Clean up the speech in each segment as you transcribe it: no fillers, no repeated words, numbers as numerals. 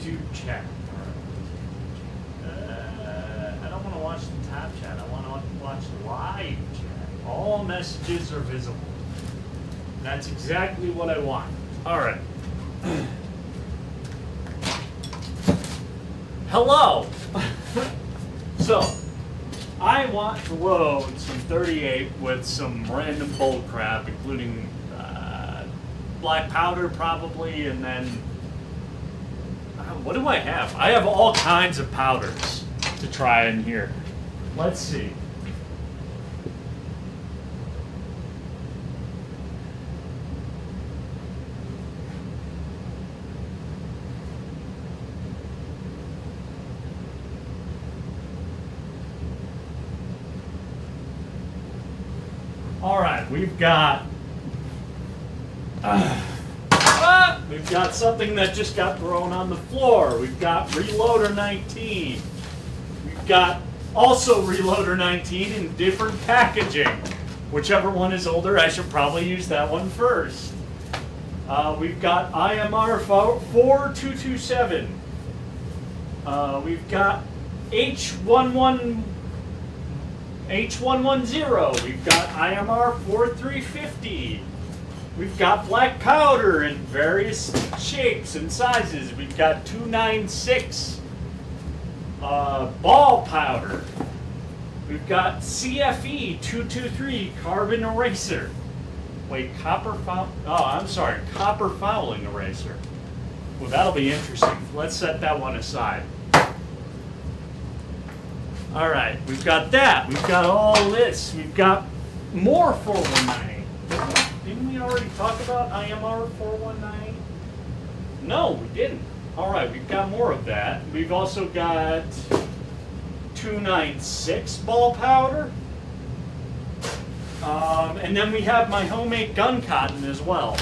YouTube chat. I don't want to watch the top chat. I want to watch the live chat. All messages are visible. That's exactly what I want. All right. Hello. So, I want to load some 38 with some random bull crap, including black powder probably, and then what do I have? I have all kinds of powders to try in here. Let's see. All right, we've got something that just got thrown on the floor. We've got Reloader 19. We've got also Reloader 19 in different packaging. Whichever one is older, I should probably use that one first. We've got IMR 4227. We've got H110. We've got IMR 4350. We've got black powder in various shapes and sizes. We've got 296 ball powder. We've got CFE 223 carbon eraser. Wait, copper fouling eraser. Well, that'll be interesting. Let's set that one aside. All right, we've got that. We've got all this. We've got more 419. Didn't we already talk about IMR 419? No, we didn't. All right, we've got more of that. We've also got 296 ball powder. And then we have my homemade gun cotton as well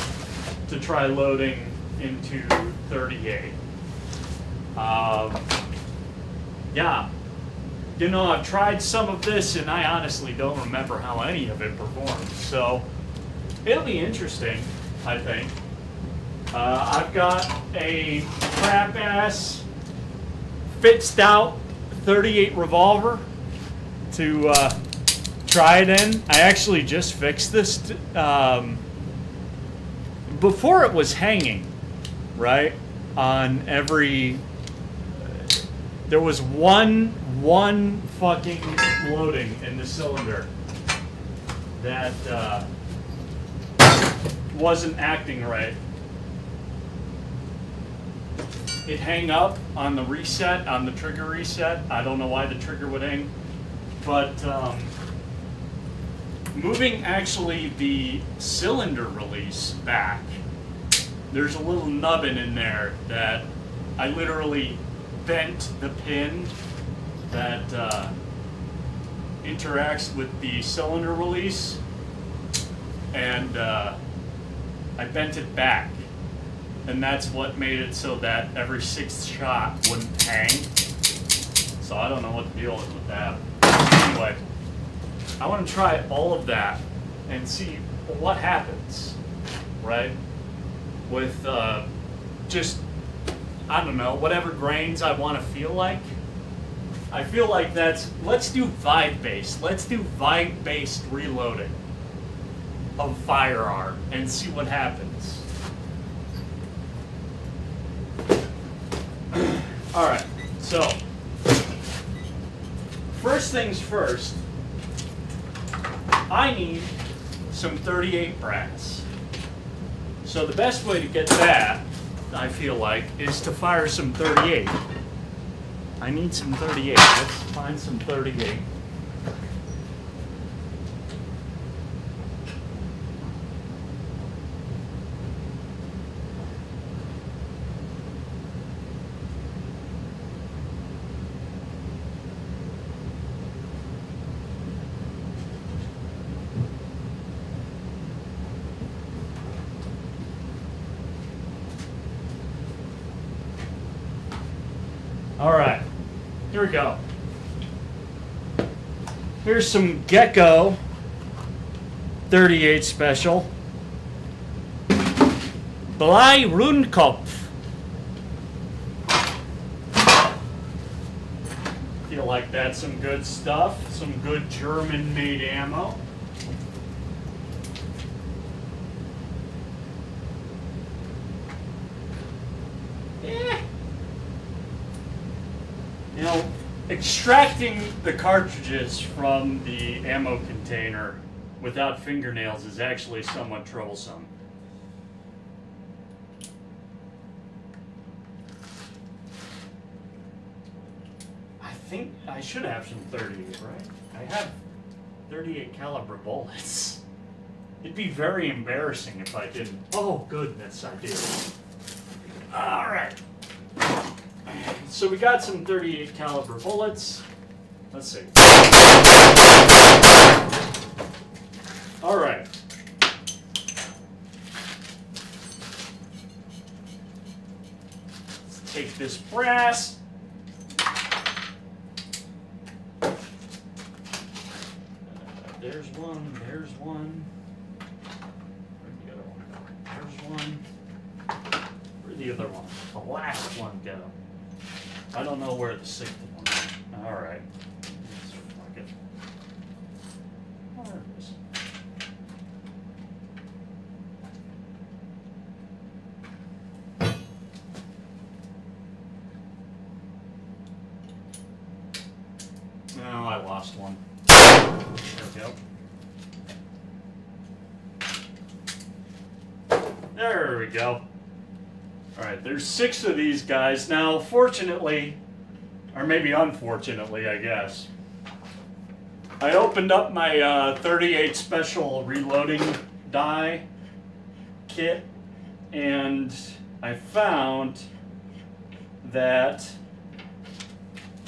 to try loading into 38. Yeah. You know, I've tried some of this and I honestly don't remember how any of it performs. So it'll be interesting, I think. I've got a crap-ass fixed out 38 revolver to try it in. I actually just fixed this before it was hanging, right? On every, there was one fucking loading in the cylinder that wasn't acting right. It hang up on the reset, on the trigger reset. I don't know why the trigger would hang, but moving actually the cylinder release back, there's a little nubbin in there that I literally bent the pin that interacts with the cylinder release, and I bent it back, and that's what made it so that every sixth shot wouldn't hang. So I don't know what the deal is with that. Anyway, I want to try all of that and see what happens, right? With just, I don't know, whatever grains I want to feel like. I feel like let's do vibe-based. Let's do vibe-based reloading of firearm and see what happens. All right, so first things first, I need some 38 brass. So the best way to get that, I feel like, is to fire some 38. I need some 38. Let's find some 38. All right, here we go. Here's some Gecko 38 Special. Blei Rundkopf. like that's some good stuff. Some good German-made ammo. Eh. You know, extracting the cartridges from the ammo container without fingernails is actually somewhat troublesome. I think I should have some 38, right? I have 38 caliber bullets. It'd be very embarrassing if I didn't. Oh, goodness, I do. All right. So we got some 38 caliber bullets. Let's see. All right. Let's take this brass. There's one. There's one. Where'd the other one go? There's one. Where'd the other one? The last one go? I don't know where the sixth one is. All right. Let's fuck it. Oh, there it is. No, I lost one. There we go. There we go. Alright, there's 6 of these guys. Now, fortunately, or maybe unfortunately, I guess, I opened up my 38 special reloading die kit, and I found that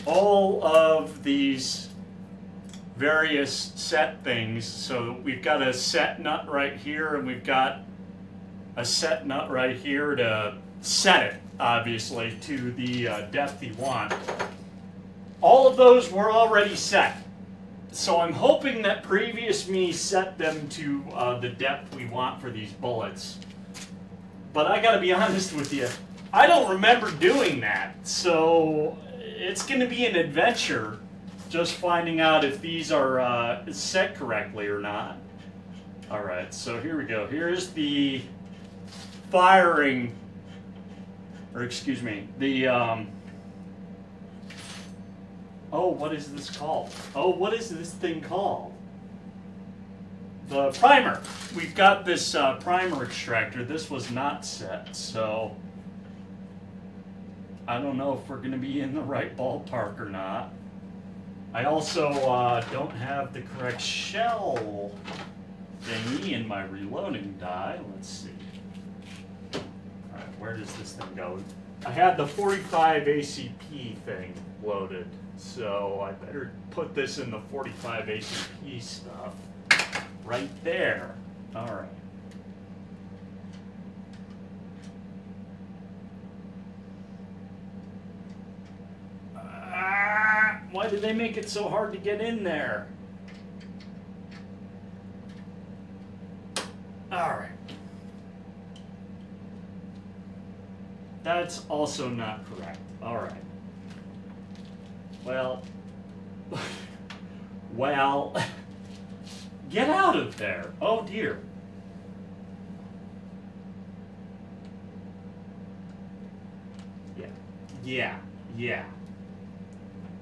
all of these various set things, so we've got a set nut right here, and we've got a set nut right here to set it, obviously, to the depth you want. All of those were already set. So I'm hoping that previous me set them to the depth we want for these bullets. But I gotta be honest with you, I don't remember doing that. So it's gonna be an adventure just finding out if these are set correctly or not. Alright, so here we go. Here's the firing, or excuse me, the, oh, what is this called? Oh, what is this thing called? The primer. We've got this primer extractor. This was not set, so I don't know if we're going to be in the right ballpark or not. I also don't have the correct shell thingy in my reloading die. Let's see. Alright, where does this thing go? I had the 45 ACP thing loaded, so I better put this in the 45 ACP stuff right there. Alright. Why did they make it so hard to get in there? Alright. That's also not correct. Alright. Well. Well. Get out of there. Oh dear. Yeah.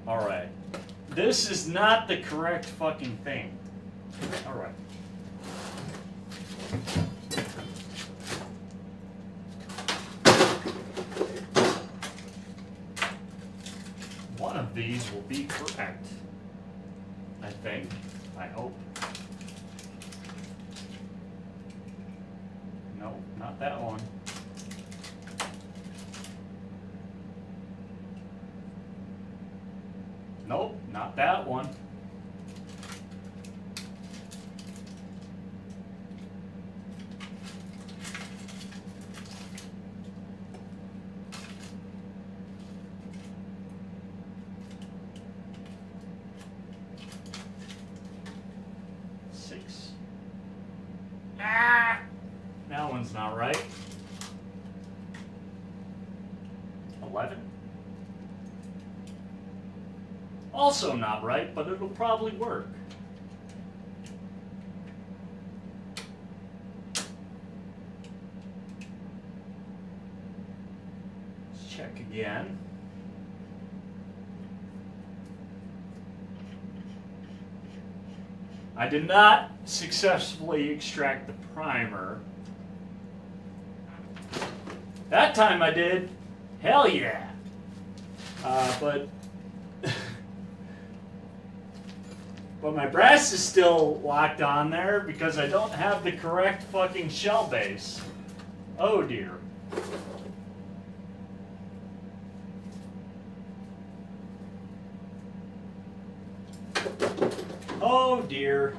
Alright. This is not the correct fucking thing. Alright. One of these will be correct. I think. I hope. No, not that one. Nope, not that one. Six. Ah! That one's not right. 11. Also not right, but it'll probably work. Let's check again. I did not successfully extract the primer. That time I did. Hell yeah. But my brass is still locked on there because I don't have the correct fucking shell base. Oh dear. Oh dear.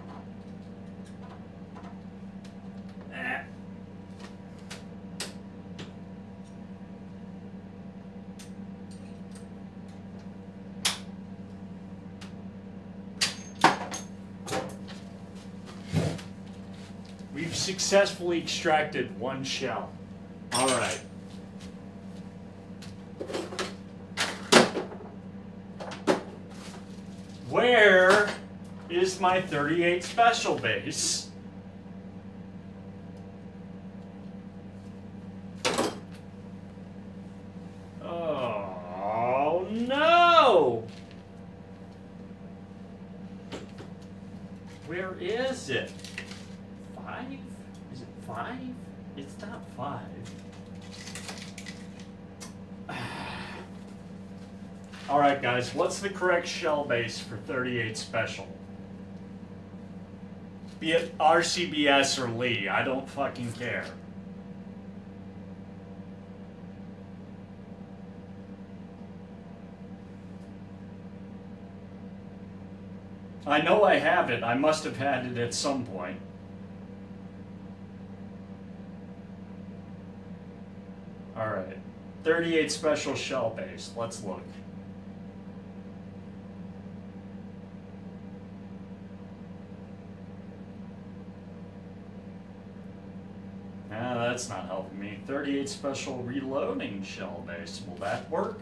We've successfully extracted one shell. All right. Where is my 38 special base? Oh no! Where is it? 5? Is it 5? It's not 5. Alright guys, what's the correct shell base for 38 special? Be it RCBS or Lee, I don't fucking care. I know I have it, I must have had it at some point. Alright, 38 special shell base, let's look. That's not helping me. 38 special reloading shell base. Will that work?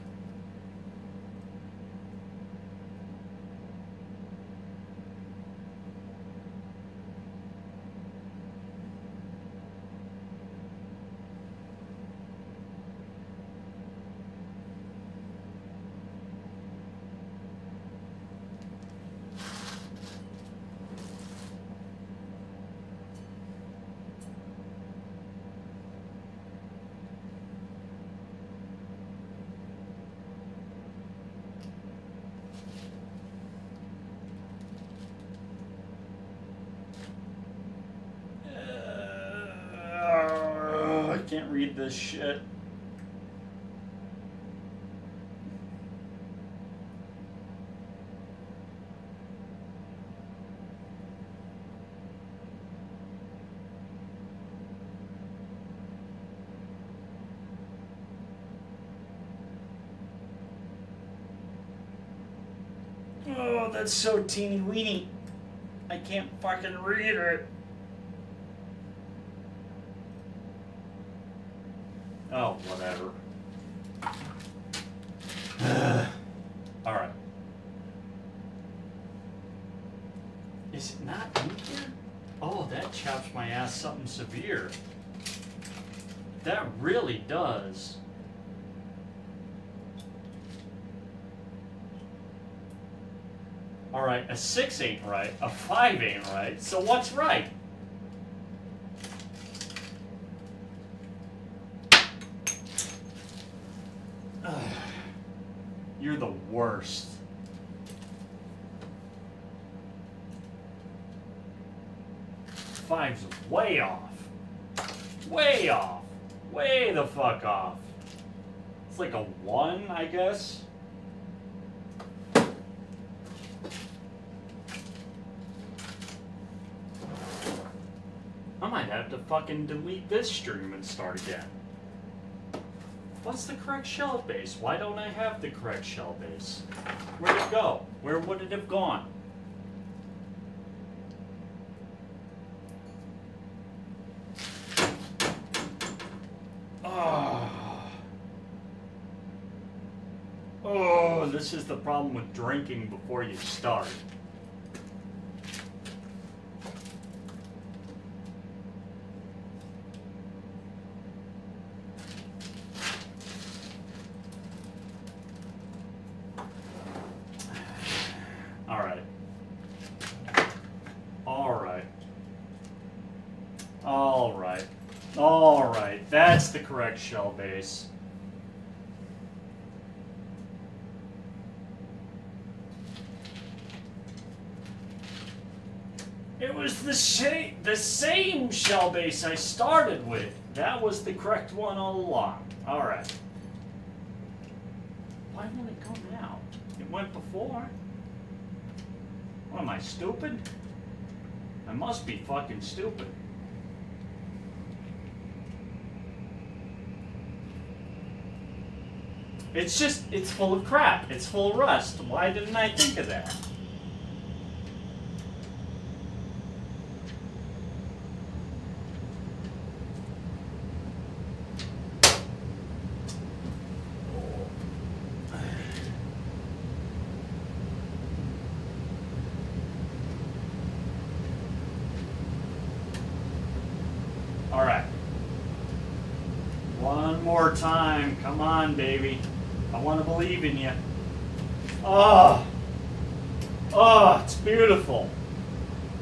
I can't read this shit. Oh, that's so teeny weeny. I can't fucking read it. Oh, whatever. Alright. Is it not in here? Oh, that chops my ass something severe. That really does. Alright, a 6 ain't right, a 5 ain't right, so what's right? You're the worst. Five's way off. Way off. Way the fuck off. It's like a 1, I guess. I might have to fucking delete this stream and start again. What's the correct shell base? Why don't I have the correct shell base? Where'd it go? Where would it have gone? Oh, this This is the problem with drinking before you start. Alright. Alright. Alright. Alright. That's the correct shell base. It was the same shell base I started with. That was the correct one all along. Alright. Why won't it come now? It went before. What am I, stupid? I must be fucking stupid. It's just, it's full of crap. It's full of rust. Why didn't I think of that? Alright. One more time. Come on, baby. I want to believe in you. Oh. Oh, it's beautiful.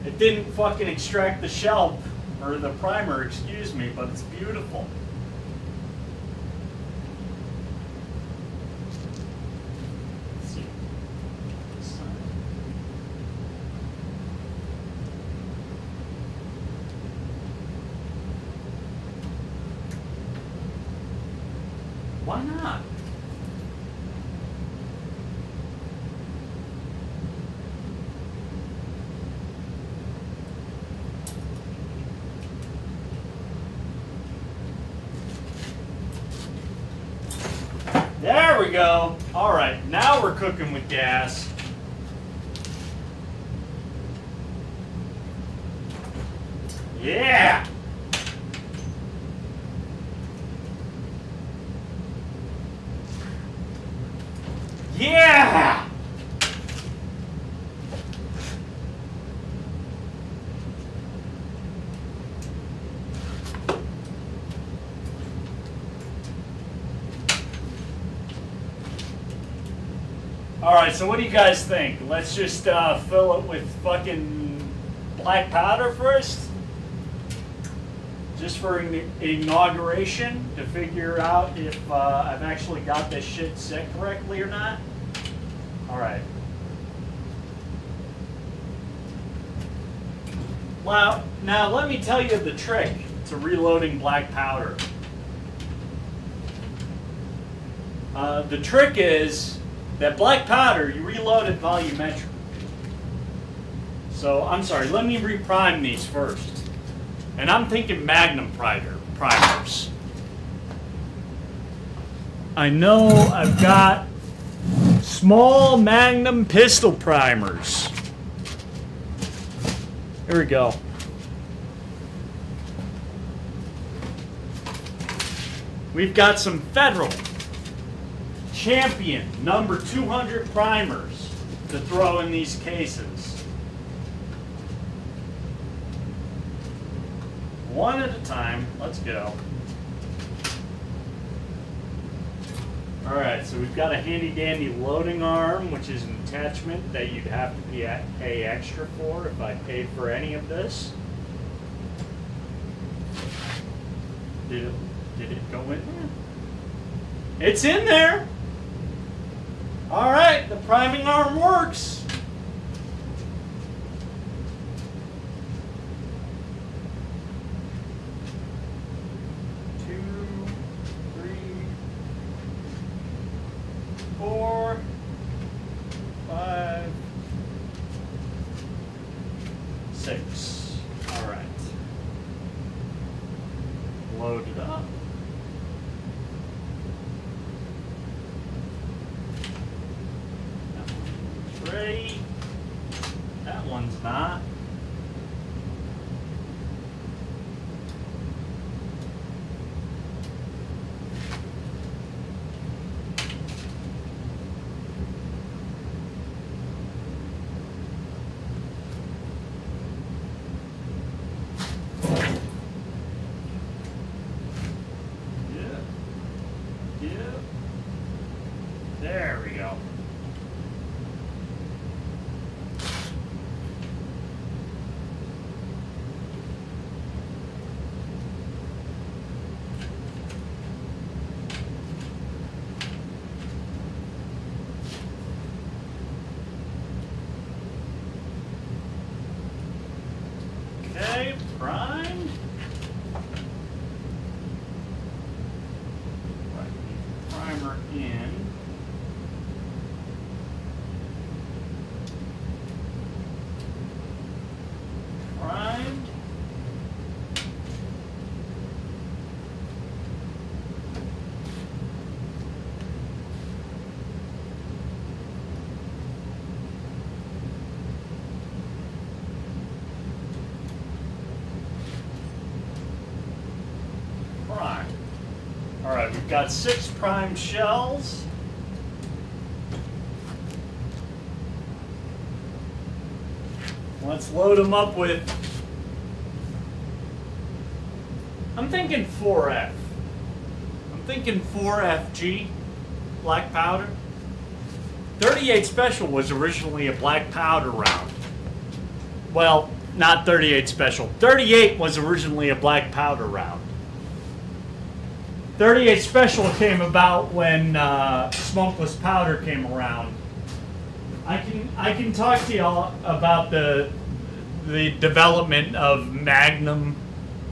It didn't fucking extract the shell, or the primer, excuse me, but it's beautiful. Let's see. Why not? There we go. All right, now we're cooking with gas. Yeah. Yeah! Alright, so what do you guys think? Let's just fill it with fucking black powder first? Just for an inauguration to figure out if I've actually got this shit set correctly or not. Alright. Well, now let me tell you the trick to reloading black powder. The trick is that black powder, you reload it volumetrically. So, I'm sorry, let me reprime these first. And I'm thinking Magnum primers. I know I've got small Magnum pistol primers. Here we go. We've got some Federal Champion number 200 primers to throw in these cases. One at a time. Let's go. Alright, so we've got a handy dandy loading arm, which is an attachment that you'd have to pay extra for if I paid for any of this. Did it go in there? It's in there! Alright, the priming arm works. Load it up. That one's ready. That one's not. Okay, primed. Right, primer in. Primed. Prime. All right, we've got 6 prime shells. Let's load them up with, I'm thinking 4F. I'm thinking 4FG, black powder. 38 Special was originally a black powder round. Well, not 38 Special. 38 was originally a black powder round. 38 Special came about when smokeless powder came around. I can talk to y'all about the development of Magnum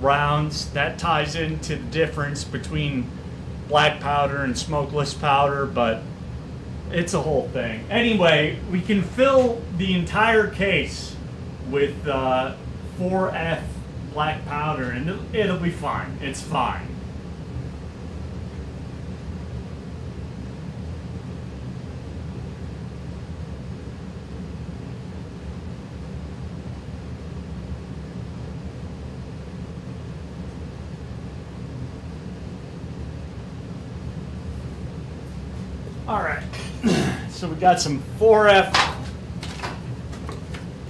rounds. That ties into the difference between black powder and smokeless powder, but it's a whole thing. Anyway, we can fill the entire case with 4F black powder, and it'll be fine. It's fine. All right, so we got some 4F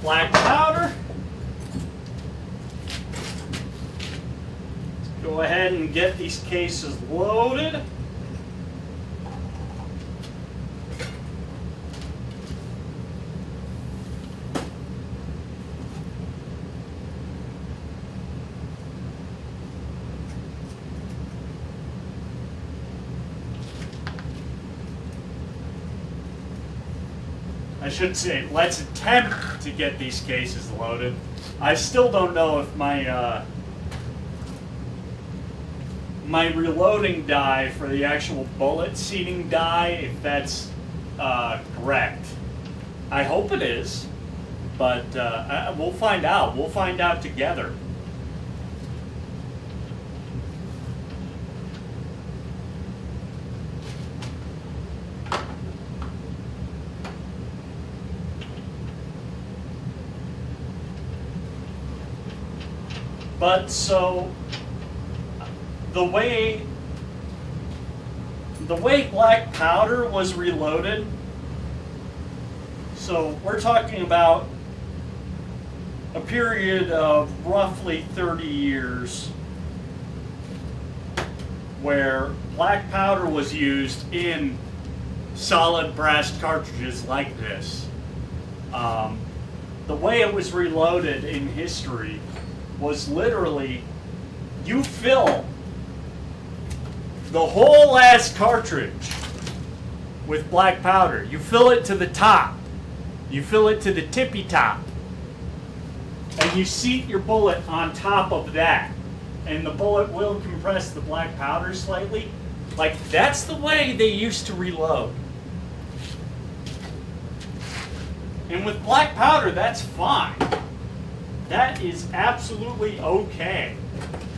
black powder. Let's go ahead and get these cases loaded. I should say, let's attempt to get these cases loaded. I still don't know if my my reloading die for the actual bullet seating die, if that's correct. I hope it is, but we'll find out. We'll find out together. But so the way black powder was reloaded, so we're talking about a period of roughly 30 years where black powder was used in solid brass cartridges like this. The way it was reloaded in history was literally, you fill the whole ass cartridge with black powder. You fill it to the top. You fill it to the tippy top. And you seat your bullet on top of that. And the bullet will compress the black powder slightly. Like, that's the way they used to reload. And with black powder, that's fine. That is absolutely okay.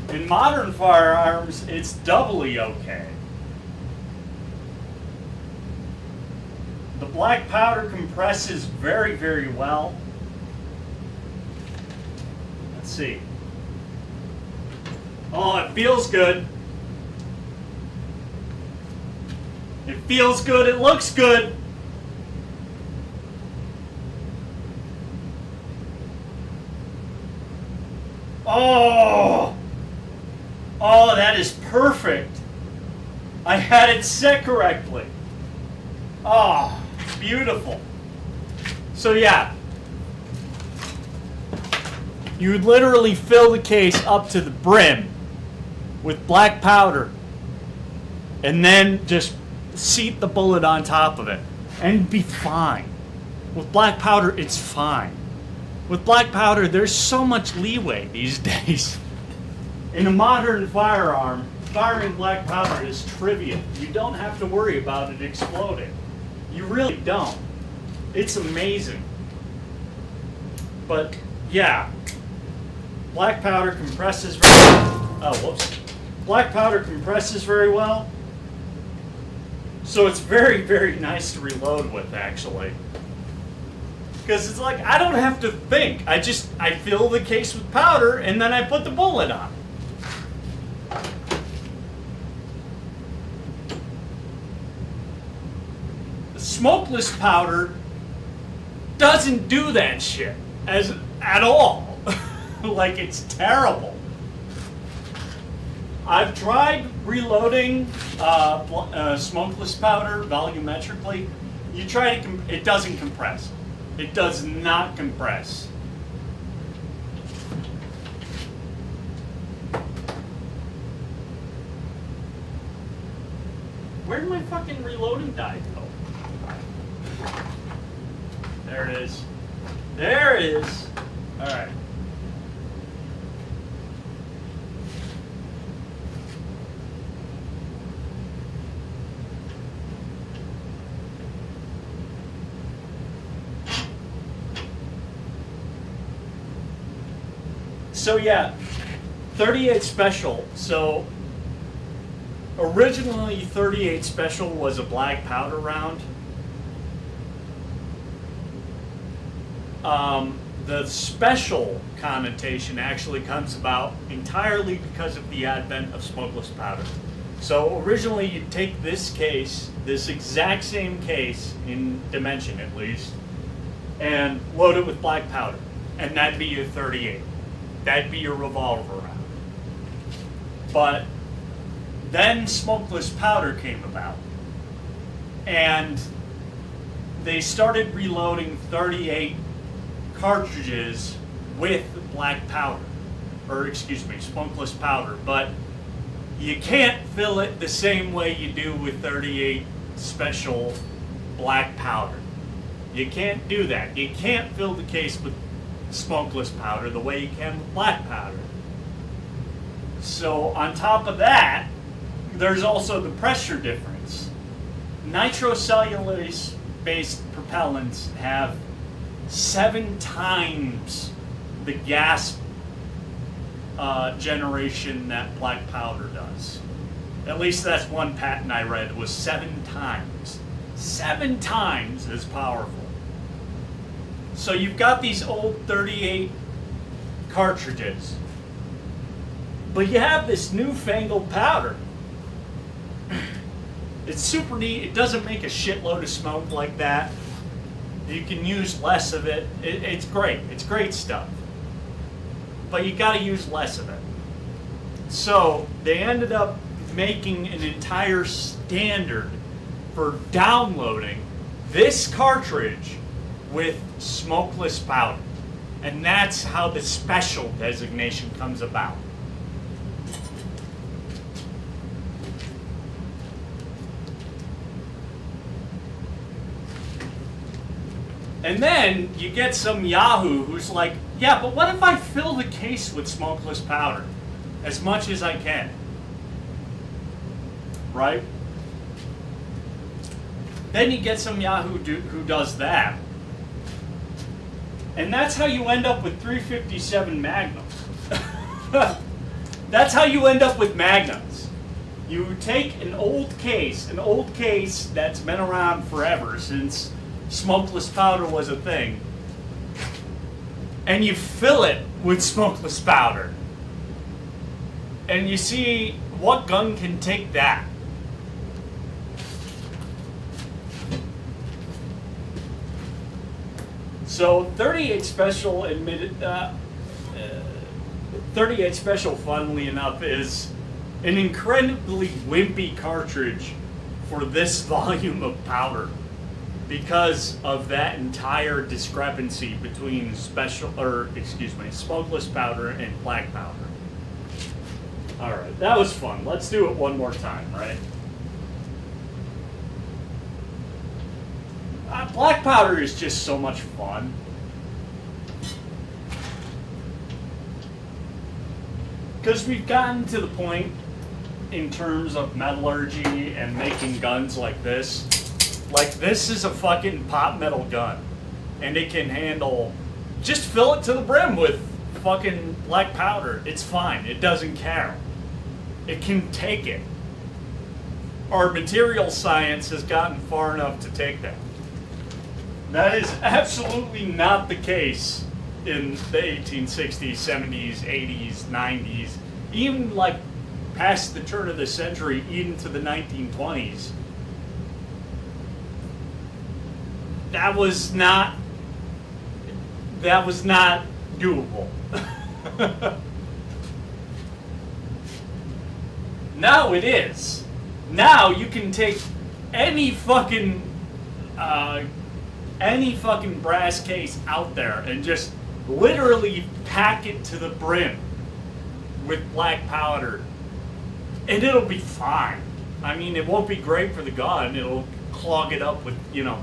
In modern firearms, it's doubly okay. The black powder compresses very, very well. Let's see. Oh, it feels good. It feels good, it looks good. Oh, that is perfect. I had it set correctly. Oh, beautiful. So yeah, you would literally fill the case up to the brim with black powder and then just seat the bullet on top of it and be fine. With black powder, it's fine. With black powder, there's so much leeway these days. In a modern firearm, firing black powder is trivial. You don't have to worry about it exploding. You really don't. It's amazing. But yeah, black powder compresses very well. Oh, whoops. Black powder compresses very well. So it's very, very nice to reload with, actually. Because it's like, I don't have to think. I fill the case with powder and then I put the bullet on. Smokeless powder doesn't do that shit at all. Like, it's terrible. I've tried reloading smokeless powder volumetrically. You try to, it doesn't compress. It does not compress. Where did my fucking reloading die go? There it is. There it is. All right. So yeah, 38 Special. So originally 38 Special was a black powder round. The special connotation actually comes about entirely because of the advent of smokeless powder. So originally you'd take this case, this exact same case, in dimension at least, and load it with black powder. And that'd be your 38. That'd be your revolver round. But then smokeless powder came about. And they started reloading 38 cartridges with black powder, or excuse me, smokeless powder, but you can't fill it the same way you do with 38 Special black powder. You can't do that. You can't fill the case with smokeless powder the way you can with black powder. So on top of that, there's also the pressure difference. Nitrocellulose based propellants have 7 times the gas generation that black powder does. At least that's one patent I read, was 7 times. 7 times as powerful. So you've got these old 38 cartridges, but you have this newfangled powder. It's super neat. It doesn't make a shitload of smoke like that. You can use less of it. It's great. It's great stuff. But you got to use less of it. So they ended up making an entire standard for downloading this cartridge with smokeless powder. And that's how the special designation comes about. And then you get some yahoo who's like, yeah, but what if I fill the case with smokeless powder as much as I can? Right? Then you get some yahoo who does that. And that's how you end up with 357 Magnums. That's how you end up with Magnums. You take an old case that's been around forever, since smokeless powder was a thing, and you fill it with smokeless powder. And you see, what gun can take that? So 38 Special 38 Special, funnily enough, is an incredibly wimpy cartridge for this volume of powder, because of that entire discrepancy between smokeless powder and black powder. All right, that was fun. Let's do it one more time, right? Black powder is just so much fun. because we've gotten to the point in terms of metallurgy and making guns like this. Like, this is a fucking pot metal gun. And it can handle, just fill it to the brim with fucking black powder. It's fine. It doesn't care. It can take it. Our material science has gotten far enough to take that. That is absolutely not the case in the 1860s, 70s, 80s, 90s, even like past the turn of the century, even to the 1920s. That was not doable. Now it is. Now you can take any fucking brass case out there and just literally pack it to the brim with black powder, and it'll be fine. I mean, it won't be great for the gun. It'll clog it up with,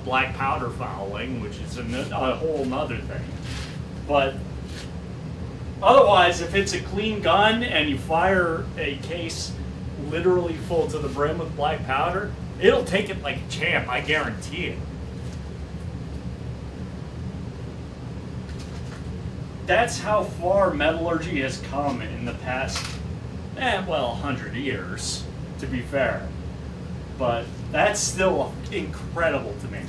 black powder fouling, which is a whole nother thing. But otherwise, if it's a clean gun and you fire a case literally full to the brim with black powder, it'll take it like a champ, I guarantee it. That's how far metallurgy has come in the past, 100 years, to be fair. But that's still incredible to me.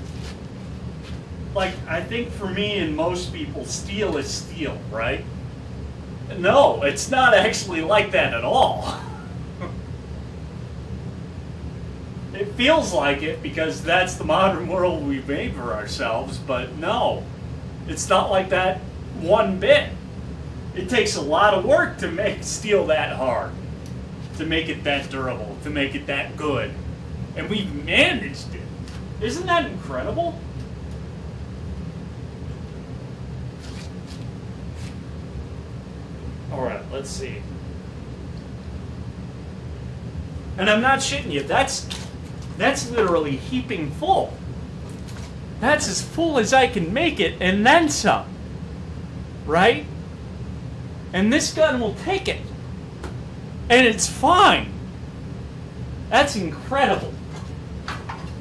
Like, I think for me and most people, steel is steel, right? No, it's not actually like that at all. It feels like it because that's the modern world we've made for ourselves, but no, it's not like that one bit. It takes a lot of work to make steel that hard, to make it that durable, to make it that good. And we've managed it. Isn't that incredible? All right, let's see. And I'm not shitting you. That's literally heaping full. That's as full as I can make it, and then some. Right? And this gun will take it. And it's fine. That's incredible.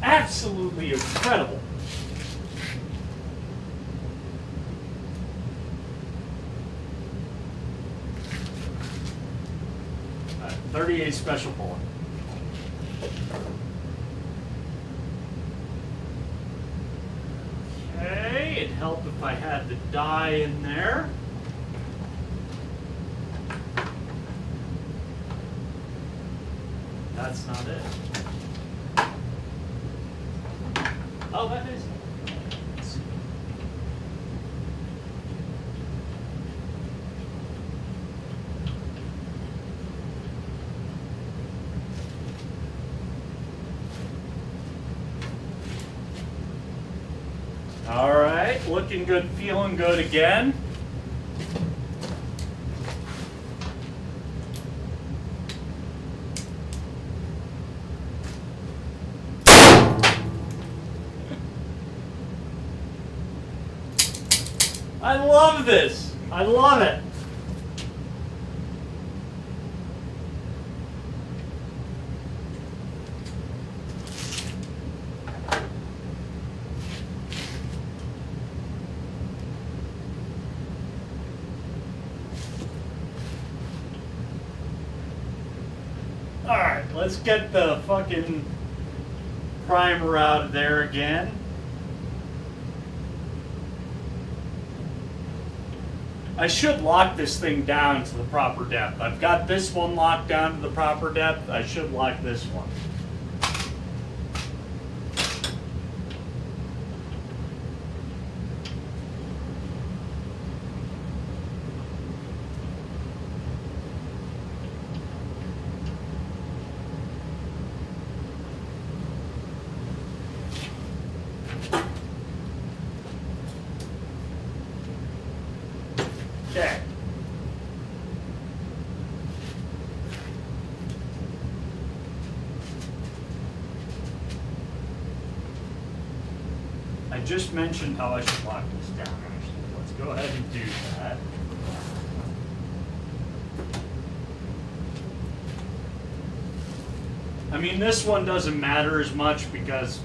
Absolutely incredible. 38 special bullet. Okay, it'd help if I had the die in there. That's not it. Oh, that is it. Let's see. All right, looking good, feeling good again. I love this. I love it. All right, let's get the fucking primer out of there again. I should lock this thing down to the proper depth. I've got this one locked down to the proper depth. I should lock this one. Okay. I just mentioned how I should lock this down, actually. Let's go ahead and do that. I mean, this one doesn't matter as much because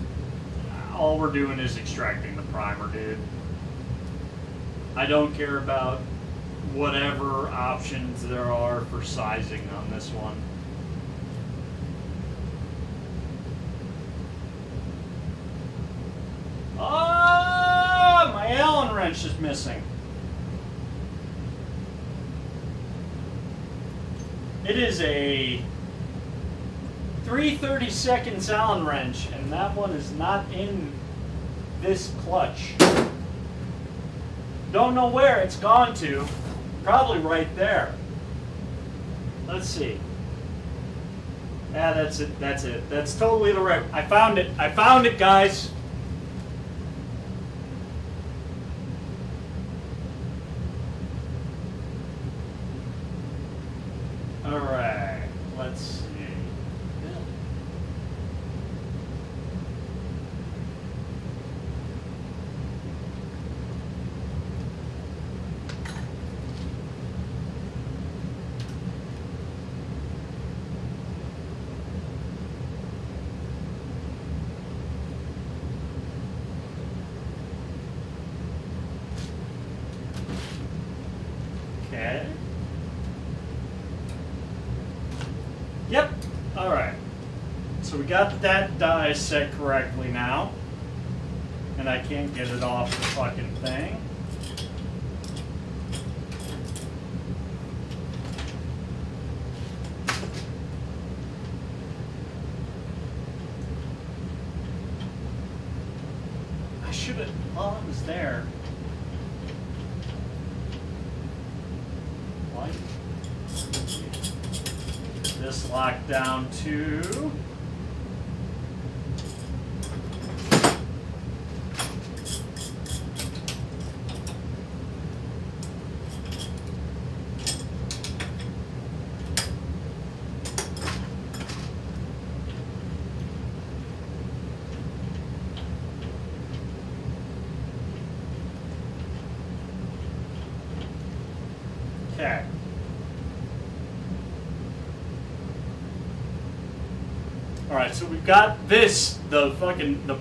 all we're doing is extracting the primer, dude. I don't care about whatever options there are for sizing on this one. Oh, my Allen wrench is missing. It is a 3/32 Allen wrench, and that one is not in this clutch. Don't know where it's gone to. Probably right there. Let's see. Yeah, that's it. That's it. That's totally the right. I found it. I found it, guys. All right. Let's see. Okay. Yep. All right. So we got that die set correctly now. And I can't get it off the fucking thing. I should have, while it was there. This locked down to okay. Alright, so we've got this, the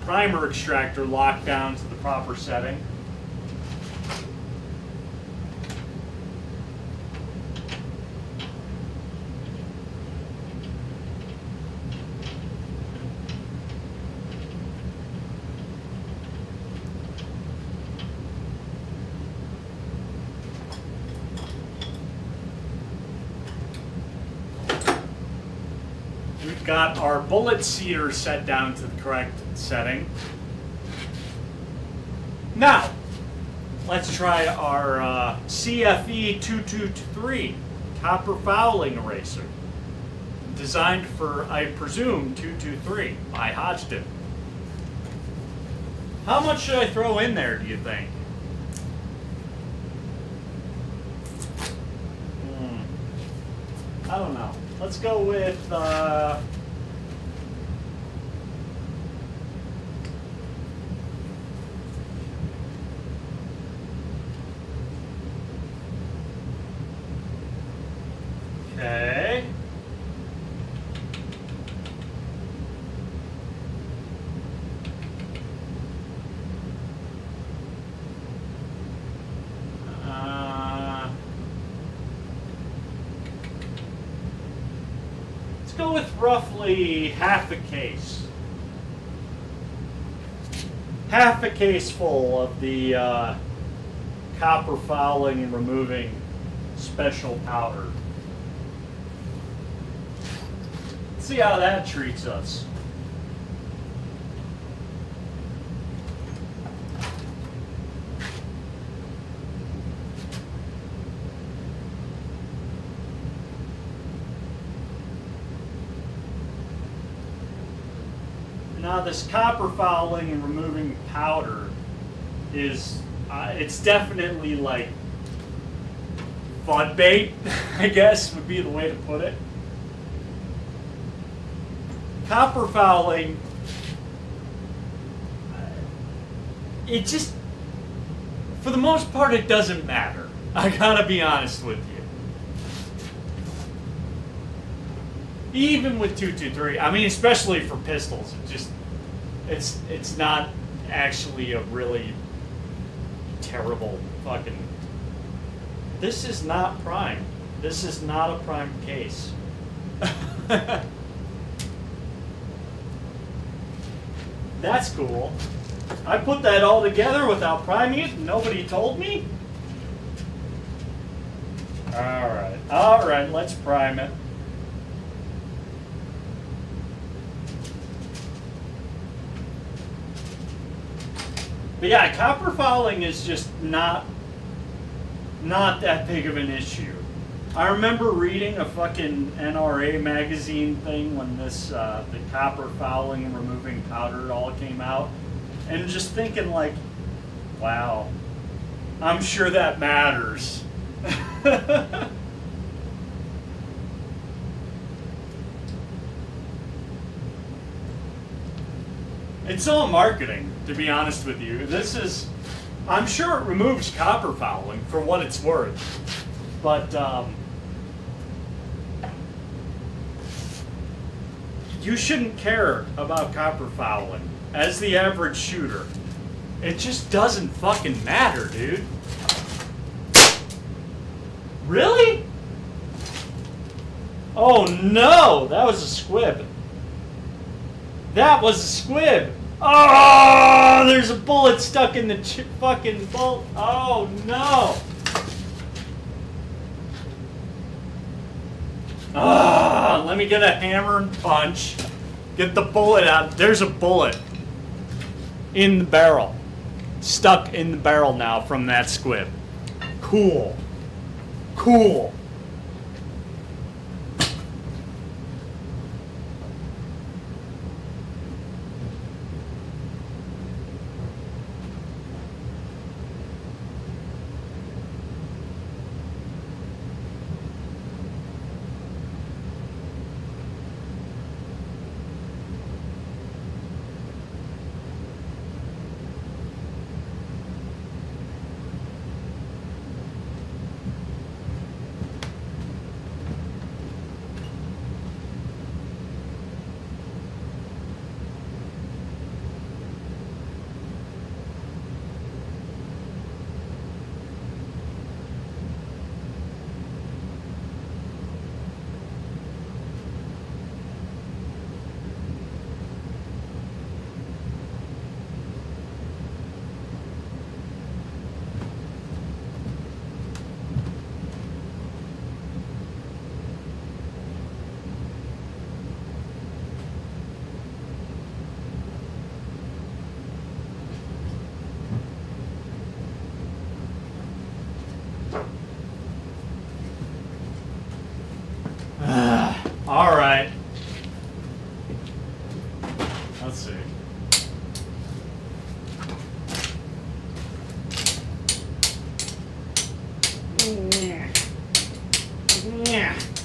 primer extractor locked down to the proper setting. We've got our bullet seeder set down to the correct setting. Now, let's try our CFE 223 copper fouling eraser. Designed for, I presume, 223 by Hodgdon. How much should I throw in there, do you think? I don't know. Let's go with okay. Go with roughly half a case. Half a case full of the copper fouling and removing special powder. Let's see how that treats us. Now this copper fouling and removing powder is, it's definitely like fun bait, I guess would be the way to put it. Copper fouling, it just, for the most part, it doesn't matter. I gotta be honest with you. Even with 223, I mean, especially for pistols, it's not actually a really terrible fucking. This is not prime. This is not a prime case. That's cool. I put that all together without priming it and nobody told me? Alright, let's prime it. But yeah, copper fouling is just not that big of an issue. I remember reading a fucking NRA magazine thing when this the copper fouling and removing powder all came out, and just thinking like, wow, I'm sure that matters. It's all marketing, to be honest with you. I'm sure it removes copper fouling for what it's worth, but you shouldn't care about copper fouling as the average shooter. It just doesn't fucking matter, dude. Really? Oh no, that was a squib. That was a squib. Oh, there's a bullet stuck in the fucking bolt. Oh no. Let me get a hammer and punch. Get the bullet out. There's a bullet in the barrel. Stuck in the barrel now from that squib. Cool. Cool. All right. Let's see.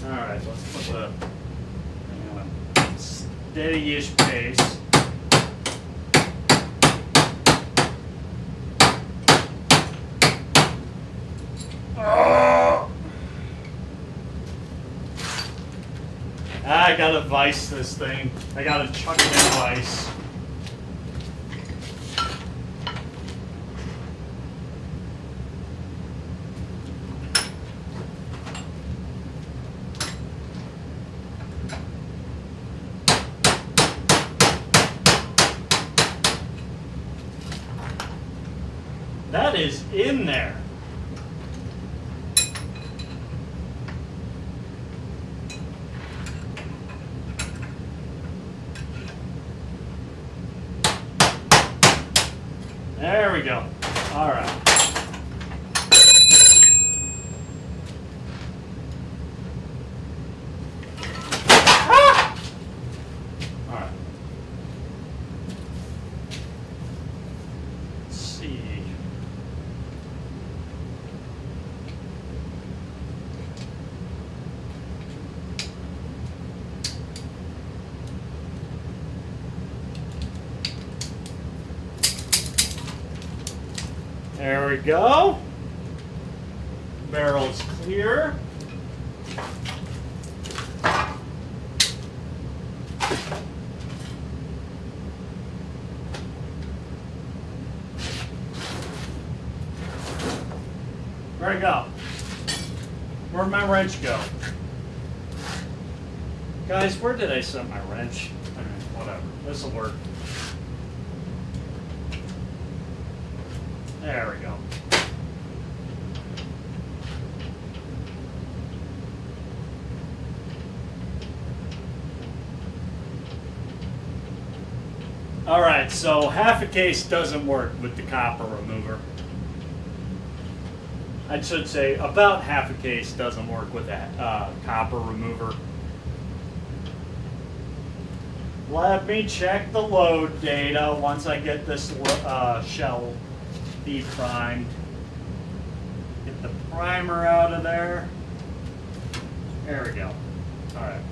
All right, let's put the steady-ish pace. I gotta vice this thing. I gotta chuck it in vice. That is in there. There we go. All right. Ah! All right. Let's see. There we go. Barrel's clear. Where'd it go? Where'd my wrench go? Guys, where did I set my wrench? Whatever. This'll work. There we go. Alright, so half a case doesn't work with the copper remover. I should say about half a case doesn't work with that copper remover. Let me check the load data once I get this shell de-primed. Get the primer out of there. There we go. Alright.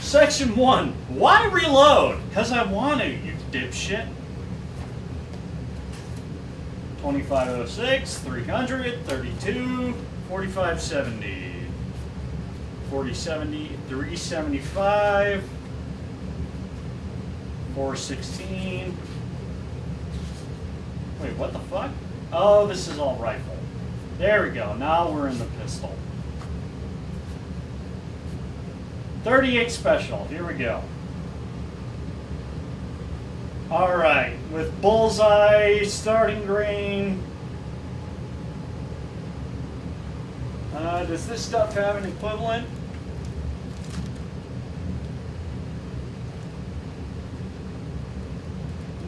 Section 1. Why reload? Because I want to, you dipshit. 2506, 300, 32, 4570, 4070, 375, 416. Wait, what the fuck? Oh, this is all rifle. There we go. Now we're in the pistol. 38 special. Here we go. All right, with bullseye, starting grain. Does this stuff have an equivalent?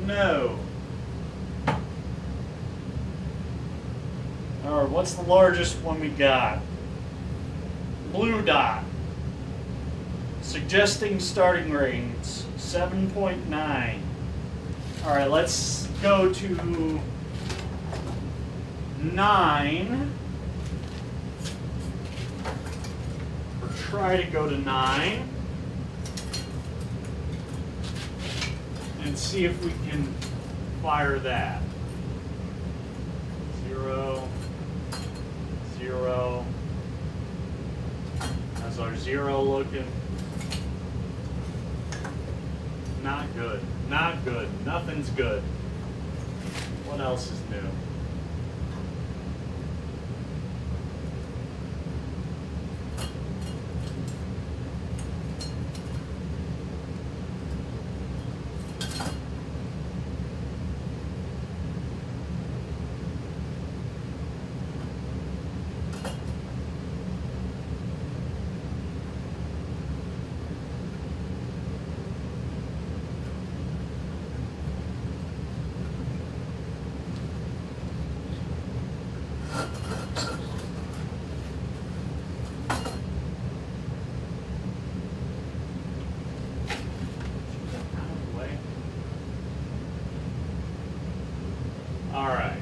No. All right, what's the largest one we got? Blue dot. Suggesting starting range 7.9. All right, let's go to 9. Or try to go to 9. And see if we can fire that. 0, 0. How's our 0 looking? Not good. Not good. Nothing's good. What else is new? All right.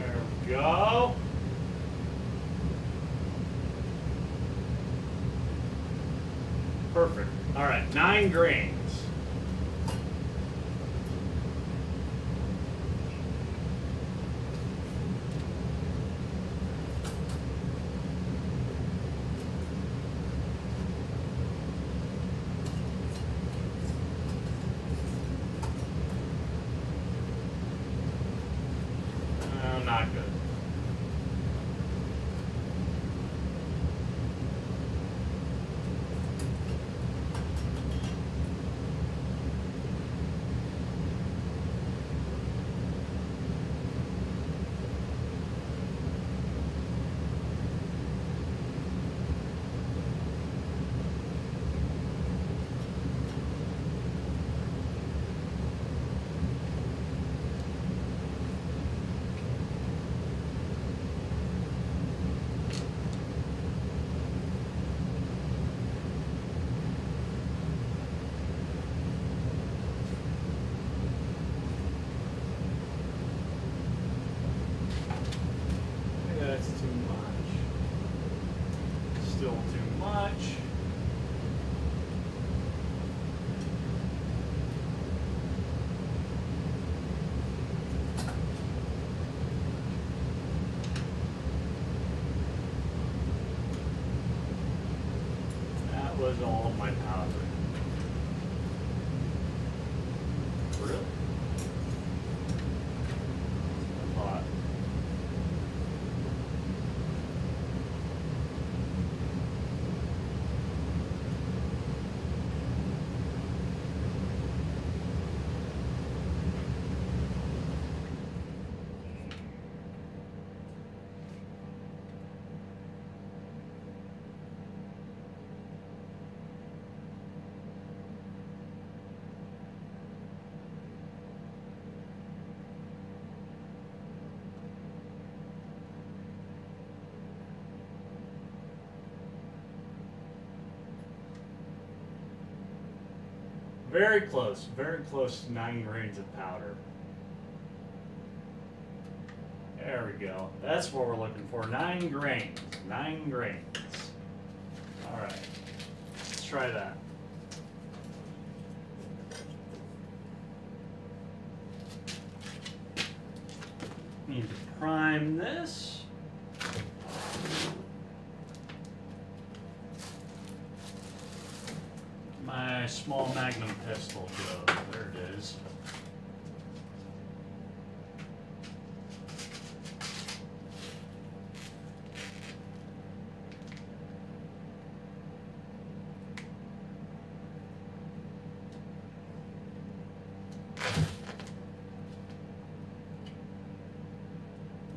There we go. Perfect. All right, 9 grains. Not good. was all of my powder. Really? I thought. Very close to 9 grains of powder. There we go. That's what we're looking for. 9 grains. 9 grains. Alright. Let's try that. Need to prime this. My small magnum pistol goes. There it is.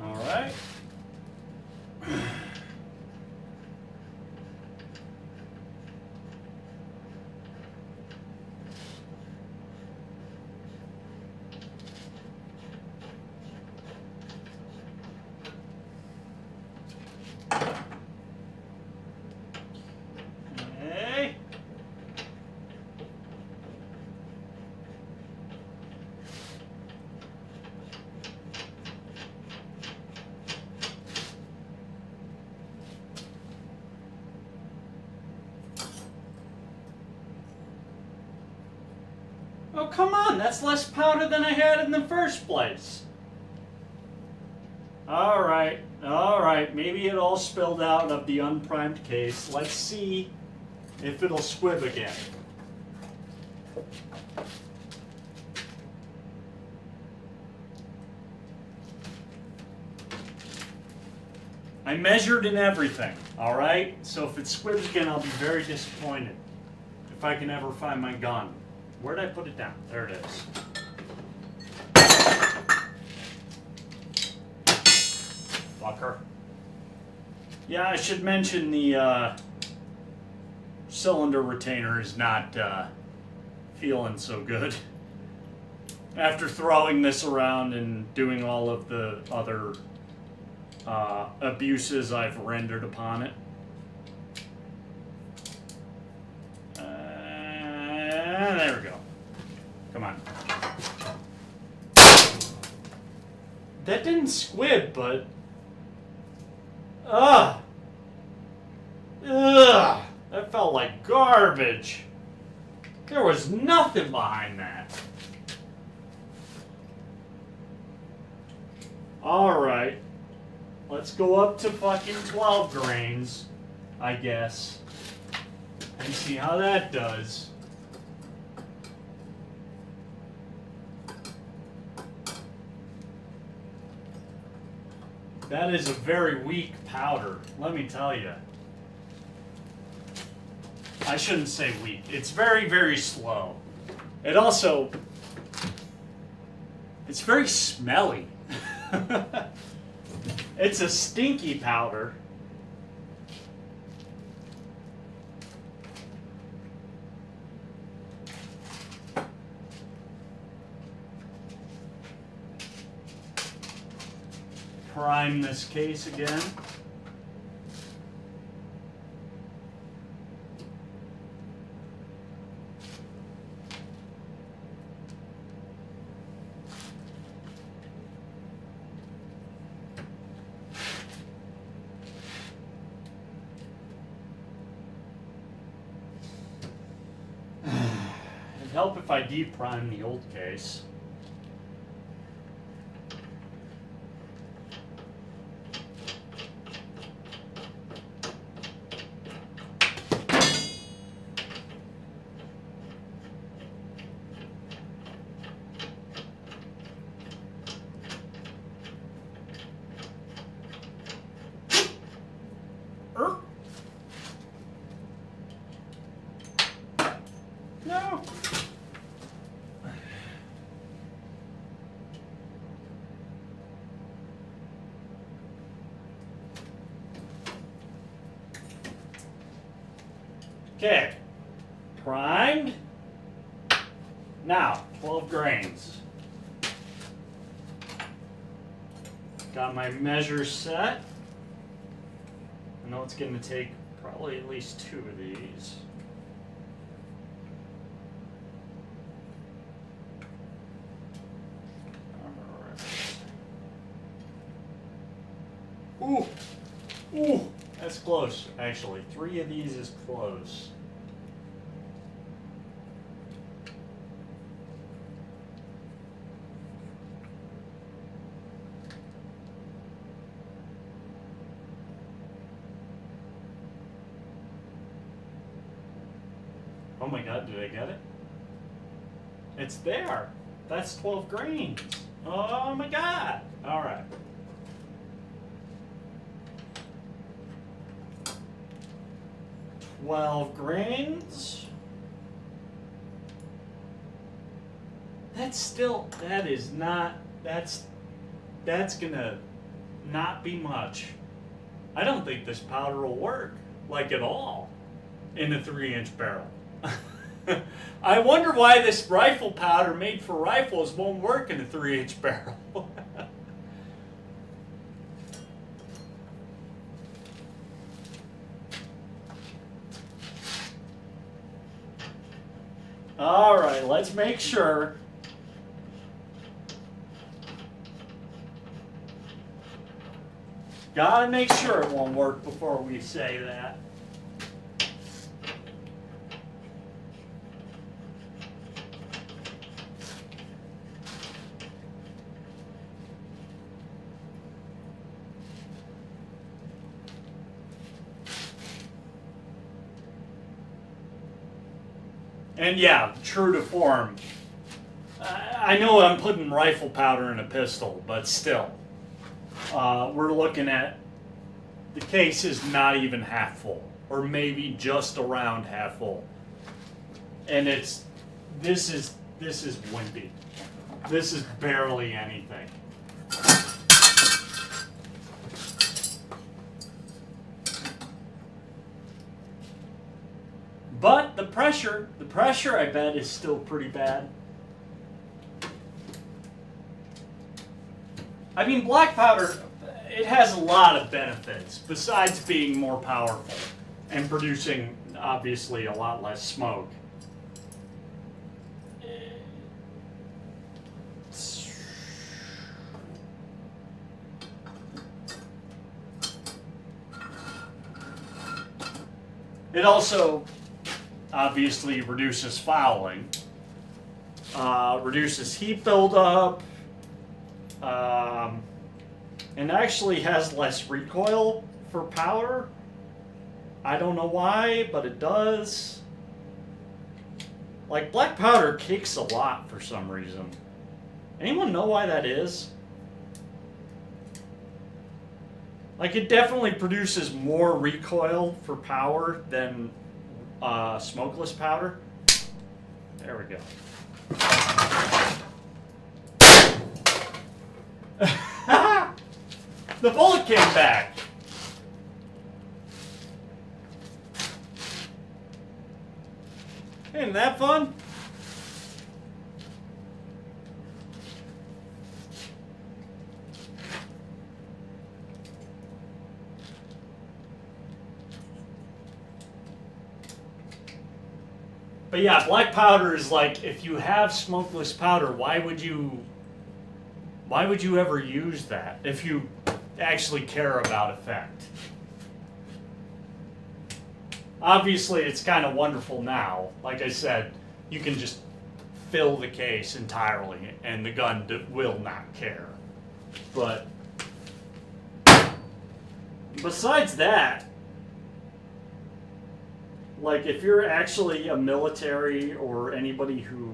All right. Okay. Oh, come on, that's less powder than I had in the first place. Alright, maybe it all spilled out of the unprimed case. Let's see if it'll squib again. I measured and everything, alright? So if it squibs again, I'll be very disappointed if I can ever find my gun. Where'd I put it down? There it is. Fucker. Yeah, I should mention the cylinder retainer is not feeling so good. After throwing this around and doing all of the other abuses I've rendered upon it. There we go. Come on. That didn't squib, but... Ugh! That felt like garbage. There was nothing behind that. Alright. Let's go up to fucking 12 grains, I guess. And see how that does. That is a very weak powder, let me tell you. I shouldn't say weak. It's very, very slow. It also... It's very smelly. It's a stinky powder. Prime this case again. It'd help if I deprime the old case. Okay. Primed. Now, 12 grains. Got my measure set. I know it's going to take probably at least 2 of these. Ooh, ooh, that's close, actually. 3 of these is close. Oh my god, did I get it? It's there. That's 12 grains. Oh my god. All right. $12 grains. That's gonna not be much. I don't think this powder will work, like at all, in a 3-inch barrel. I wonder why this rifle powder made for rifles won't work in a 3-inch barrel. All right, let's make sure. Gotta make sure it won't work before we say that. And yeah, true to form. I know I'm putting rifle powder in a pistol, but still. We're looking at, the case is not even half full, or maybe just around half full. And this is wimpy. This is barely anything. But the pressure I bet is still pretty bad. I mean, black powder, it has a lot of benefits besides being more powerful and producing, obviously, a lot less smoke. It also obviously reduces fouling, reduces heat buildup, and actually has less recoil for powder. I don't know why, but it does. Like, black powder kicks a lot for some reason. Anyone know why that is? Like, it definitely produces more recoil for power than smokeless powder. There we go. The bullet came back. Isn't that fun? But yeah, black powder is like, if you have smokeless powder, why would you ever use that if you actually care about effect? Obviously, it's kind of wonderful now. Like I said, you can just fill the case entirely and the gun will not care. But besides that, like, if you're actually a military or anybody who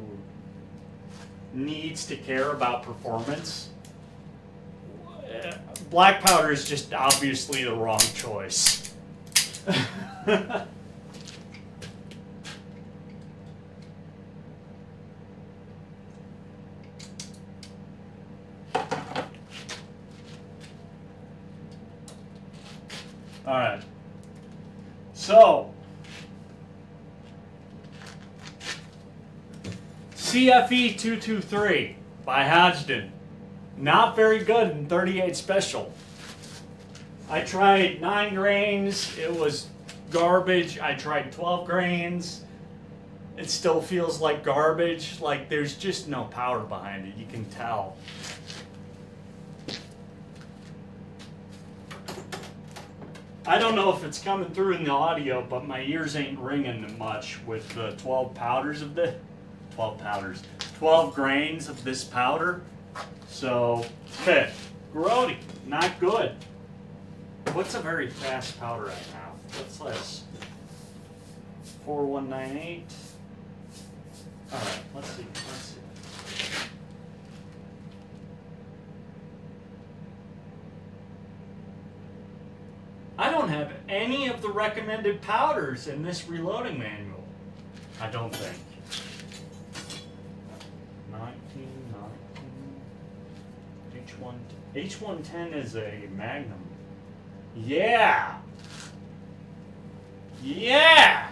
needs to care about performance, black powder is just obviously the wrong choice. All right. So, CFE 223 by Hodgdon. Not very good in 38 special. I tried 9 grains, it was garbage. I tried 12 grains, it still feels like garbage. Like there's just no power behind it, you can tell. I don't know if it's coming through in the audio, but my ears ain't ringing much with the 12 grains of this powder. So, okay, grody, not good. What's a very fast powder I have? What's this? 4198. All right, let's see. I don't have any of the recommended powders in this reloading manual. I don't think. 19. H110 is a Magnum. Yeah! Yeah!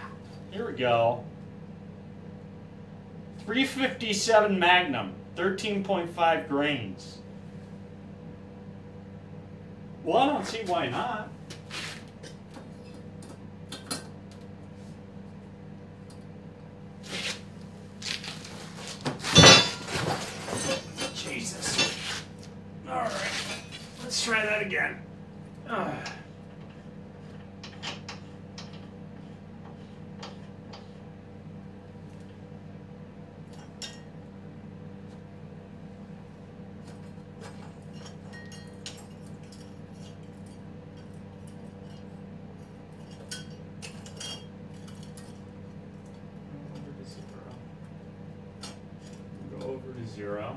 Here we go. 357 Magnum, 13.5 grains. Well, I don't see why not. Jesus. All right, let's try that again. Go over to 0.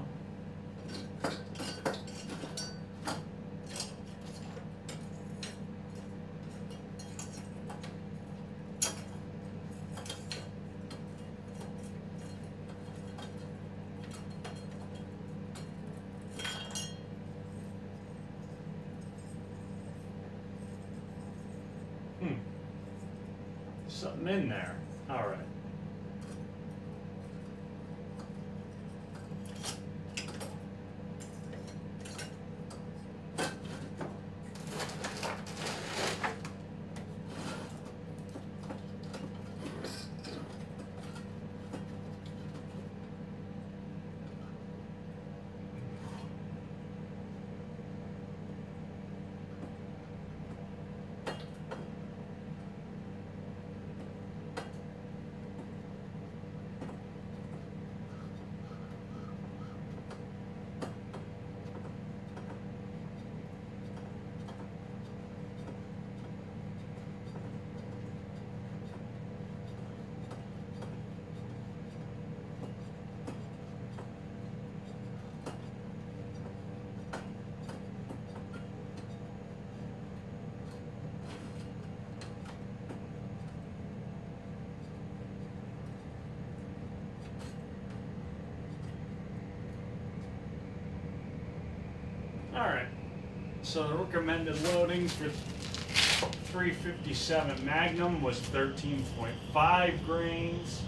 Something in there. All right. Alright, so the recommended loading for 357 Magnum was 13.5 grains.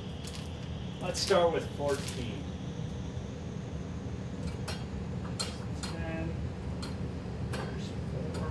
Let's start with 14. 10. There's 4.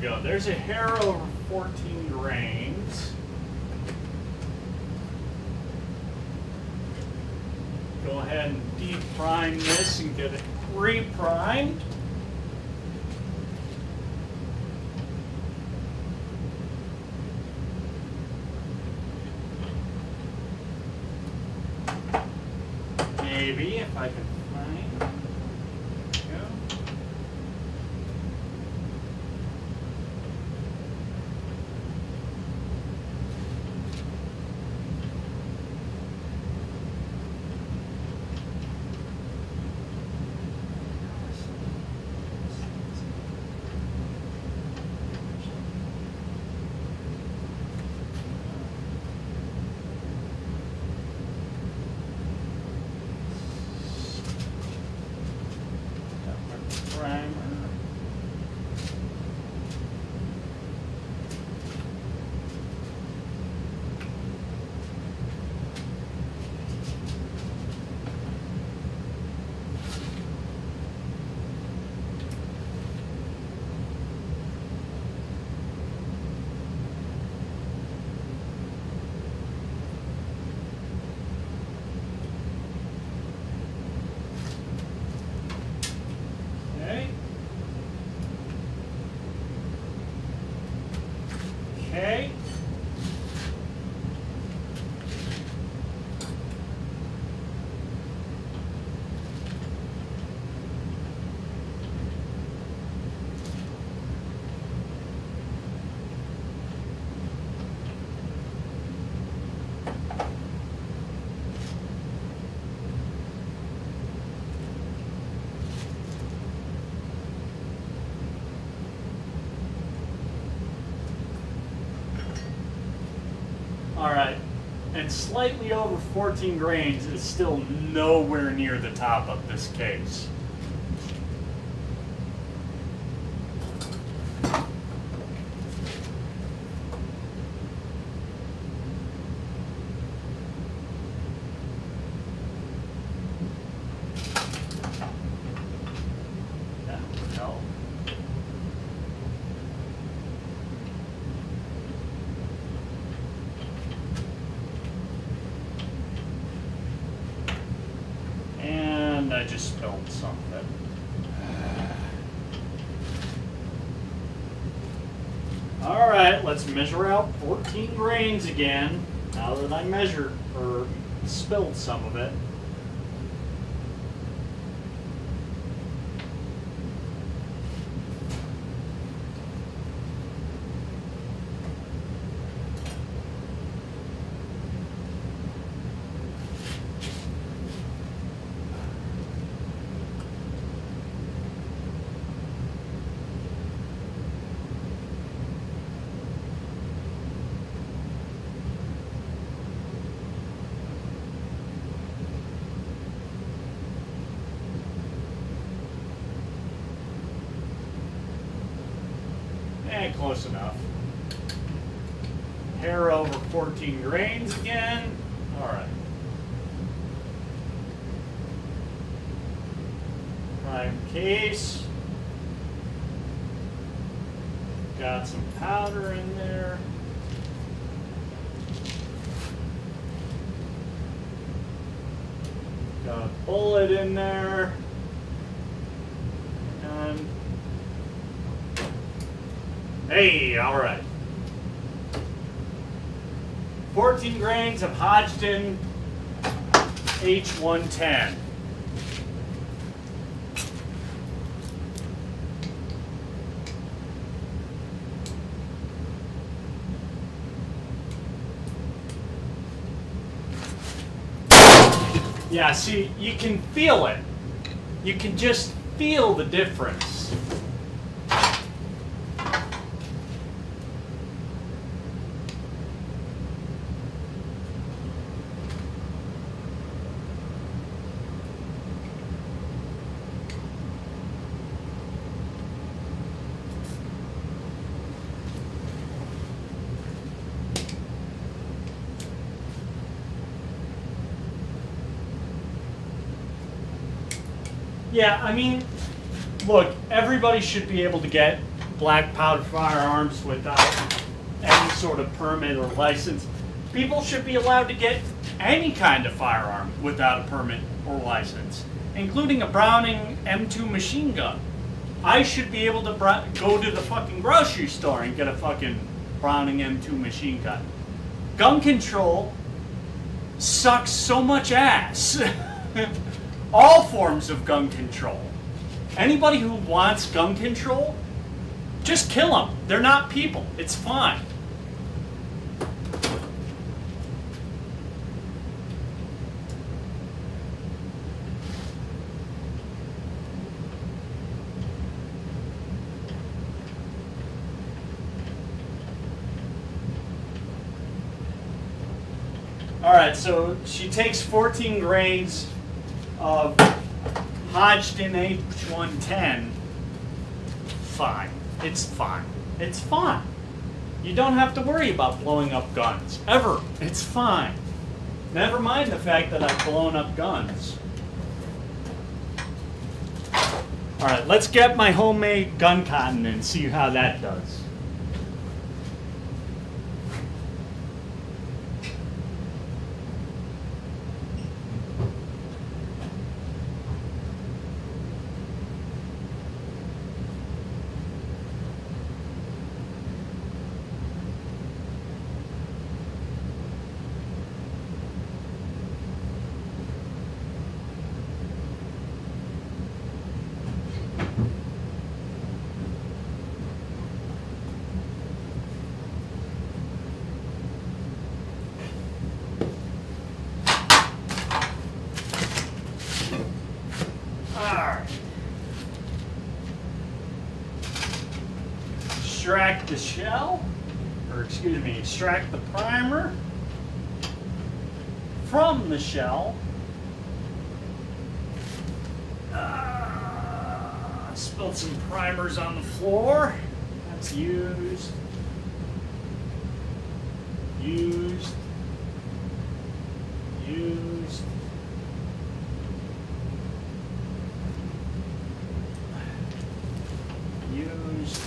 Go. There's a hair over 14 grains. go ahead and deprime this and get it reprimed. Maybe if I can find. There we go. Primer. Okay. Okay. All right, and slightly over 14 grains is still nowhere near the top of this case. That would help. And I just spilled something. All right, let's measure out 14 grains again. Now that I measured or spilled some of it. And close enough. Hair over 14 grains again. All right. Prime case. Got some powder in there. Got a bullet in there. And hey, all right. 14 grains of Hodgdon H110. Yeah, see, you can feel it. You can just feel the difference. Yeah, I mean, look, everybody should be able to get black powder firearms without any sort of permit or license. People should be allowed to get any kind of firearm without a permit or license, including a Browning M2 machine gun. I should be able to go to the fucking grocery store and get a fucking Browning M2 machine gun. Gun control sucks so much ass. All forms of gun control. Anybody who wants gun control, just kill them. They're not people. It's fine. Alright, so she takes 14 grains of Hodgdon H110. Fine. It's fine. It's fine. You don't have to worry about blowing up guns. Ever. It's fine. Never mind the fact that I've blown up guns. Alright, let's get my homemade gun cotton and see how that does. Extract the shell, or excuse me, extract the primer from the shell. Spilled some primers on the floor. That's used. Used. Used. Used.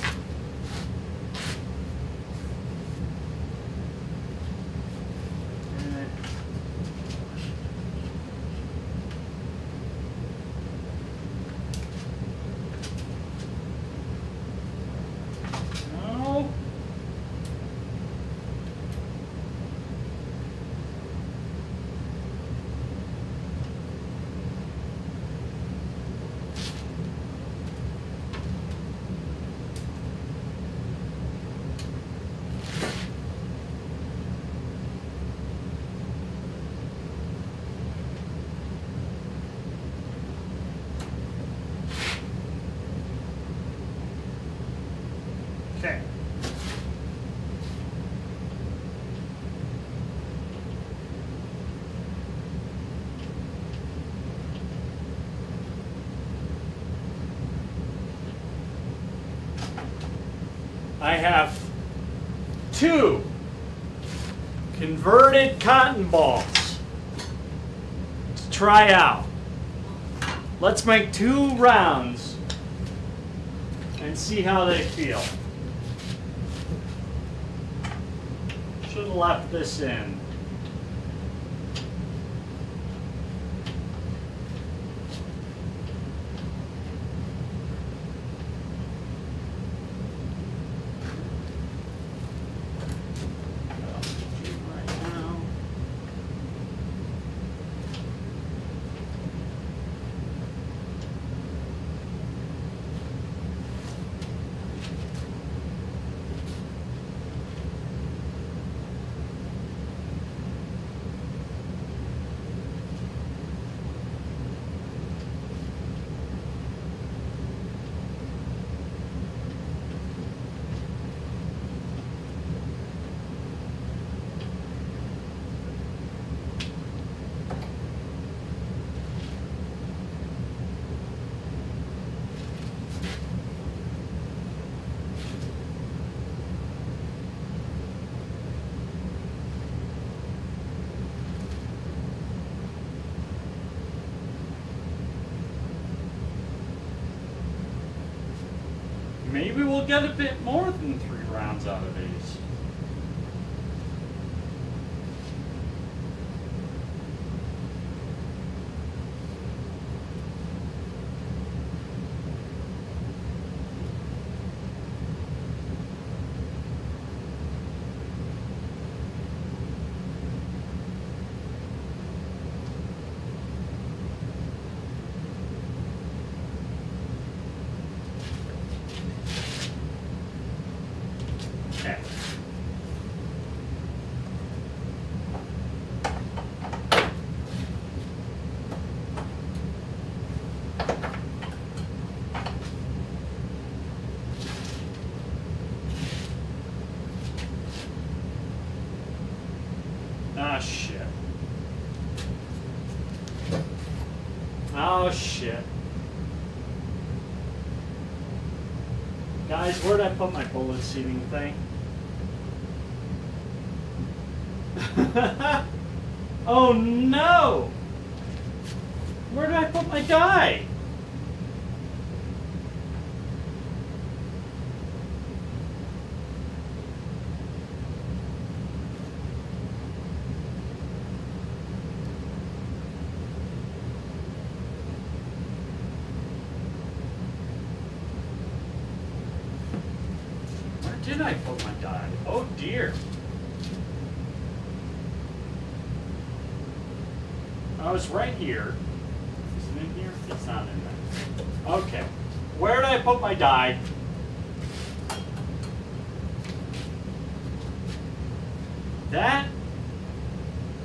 Okay. I have 2 converted cotton balls to try out. Let's make 2 rounds and see how they feel. Should have left this in. Maybe we'll get a bit more than 3 rounds out of these. Guys, where'd I put my bullet seating thing? Oh no! Where did I put my die? Where did I put my die? Oh dear. I was right here. Is it in here? It's not in there. Okay. Where did I put my die? That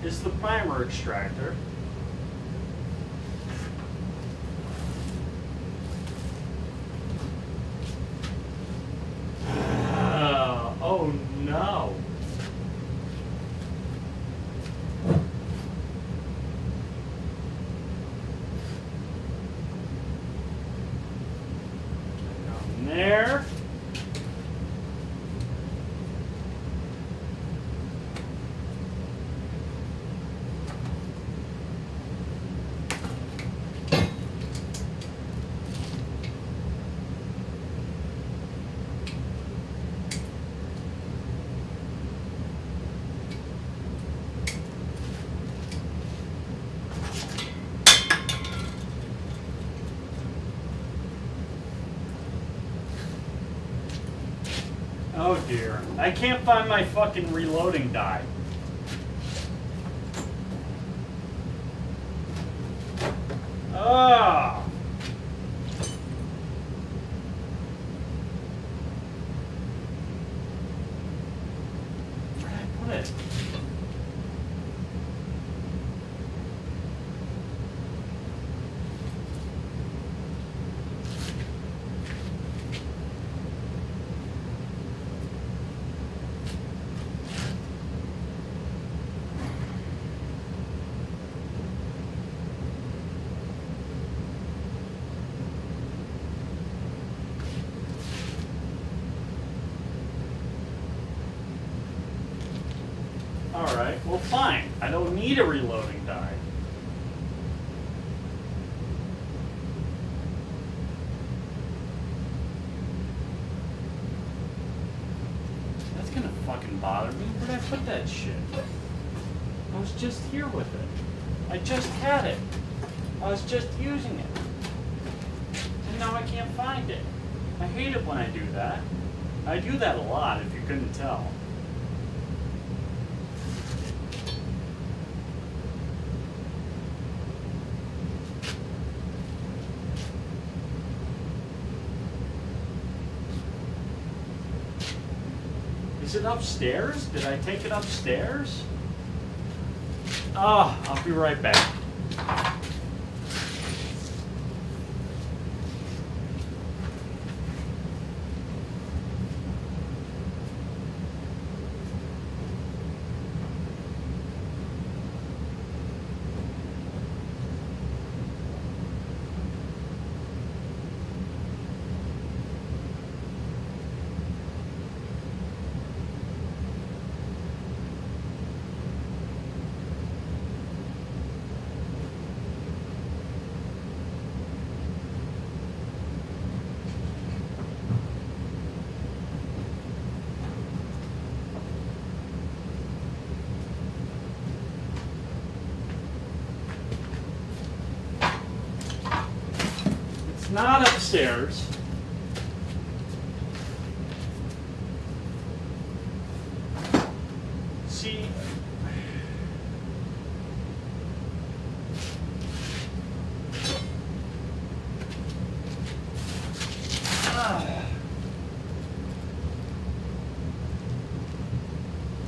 is the primer extractor. Oh no. Down there. Oh dear. I can't find my fucking reloading die. Ah. Where did I put it? Alright, well fine. I don't need a reloading die. That's gonna fucking bother me. Where'd I put that shit? I was just here with it. I just had it. I was just using it. And now I can't find it. I hate it when I do that. I do that a lot, if you couldn't tell. Is it upstairs? Did I take it upstairs? Ah, I'll be right back. It's not upstairs. See,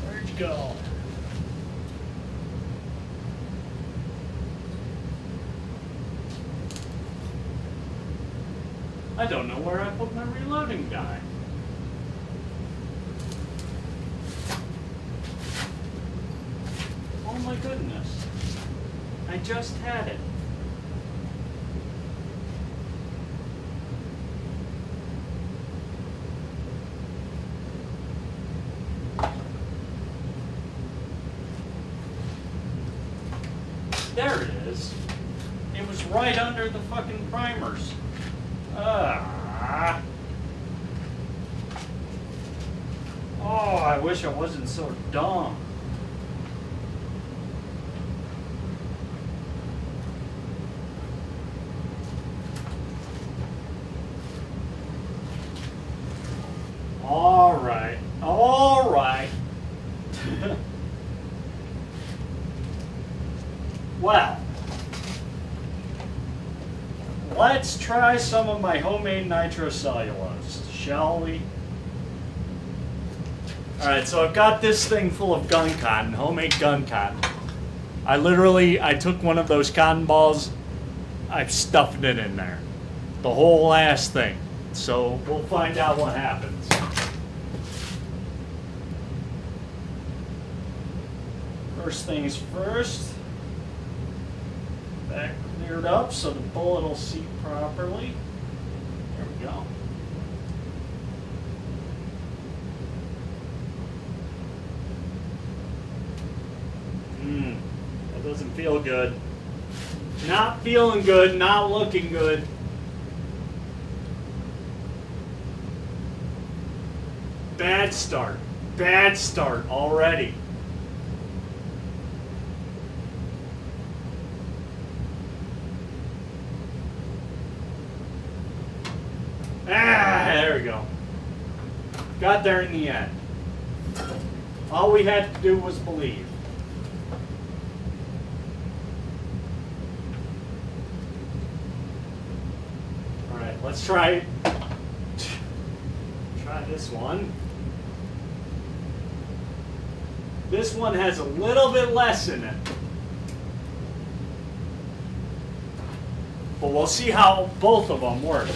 where'd you go? I don't know where I put my reloading die. Oh my goodness. I just had it. There it is. It was right under the fucking primers. Ah. Oh, I wish I wasn't so dumb. All right. All right. Well, let's try some of my homemade nitrocellulose, shall we? All right, so I've got this thing full of gun cotton, homemade gun cotton. I took one of those cotton balls, I've stuffed it in there. The whole ass thing. So we'll find out what happens. First things first. That cleared up so the bullet will seat properly. There we go. That doesn't feel good. Not feeling good, not looking good. Bad start. Bad start already. There we go. Got there in the end. All we had to do was believe. All right, let's try this one. This one has a little bit less in it. But we'll see how both of them work.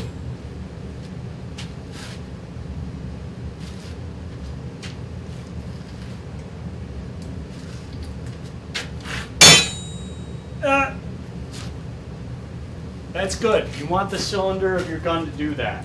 That's good. You want the cylinder of your gun to do that.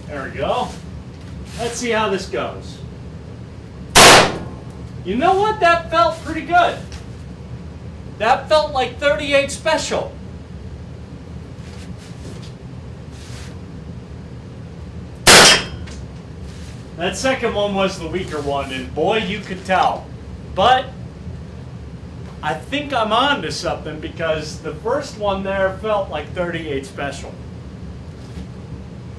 There we go. Let's see how this goes. You know what? That felt pretty good. That felt like 38 special. That second one was the weaker one, and boy, you could tell. But I think I'm on to something because the first one there felt like 38 special.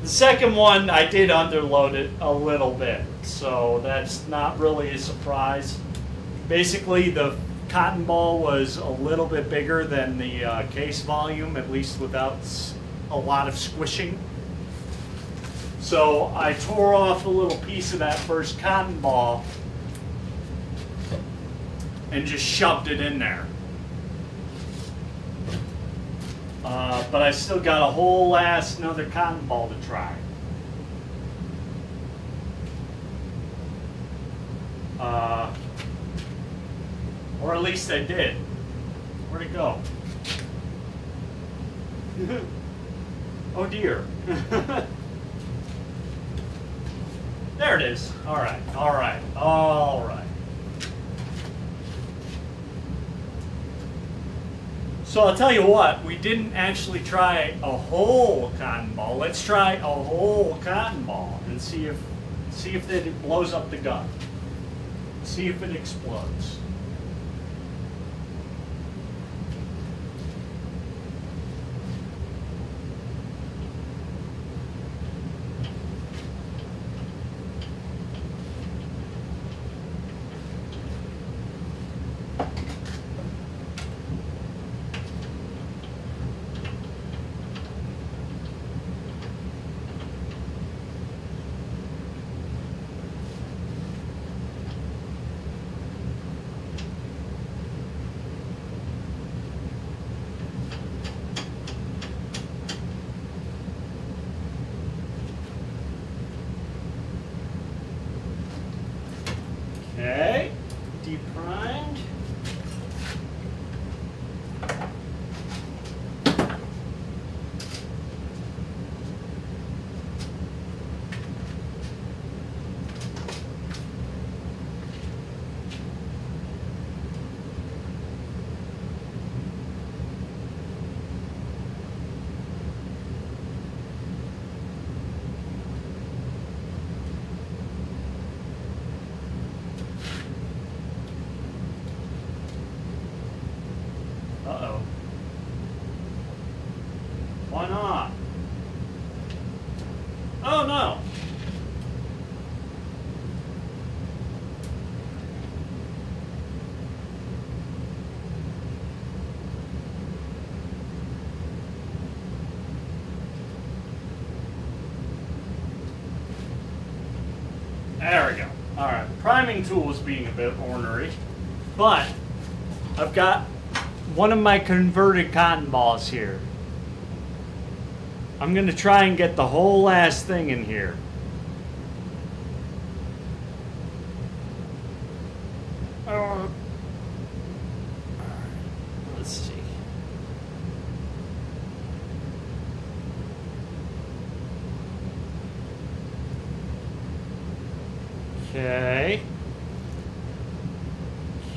The second one, I did underload it a little bit, so that's not really a surprise. Basically, the cotton ball was a little bit bigger than the case volume, at least without a lot of squishing. So I tore off a little piece of that first cotton ball and just shoved it in there. But I still got a whole ass another cotton ball to try. Or at least I did. Where'd it go? Oh dear. There it is. All right, all right, all right. So I'll tell you what, we didn't actually try a whole cotton ball. Let's try a whole cotton ball and see if it blows up the gun. See if it explodes. know. There we go. Alright, priming tool is being a bit ornery, but I've got one of my converted cotton balls here. I'm going to try and get the whole last thing in here. Let's see. Okay.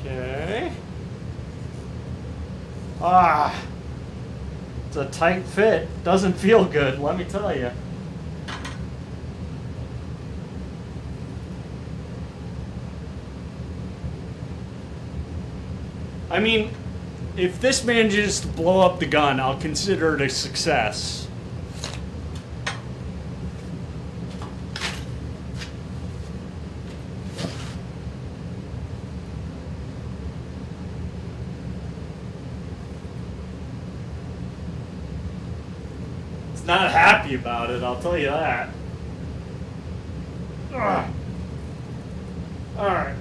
Okay. Ah. It's a tight fit. Doesn't feel good, let me tell you. I mean, if this manages to blow up the gun, I'll consider it a success. Not happy about it, I'll tell you that. Ugh. All right.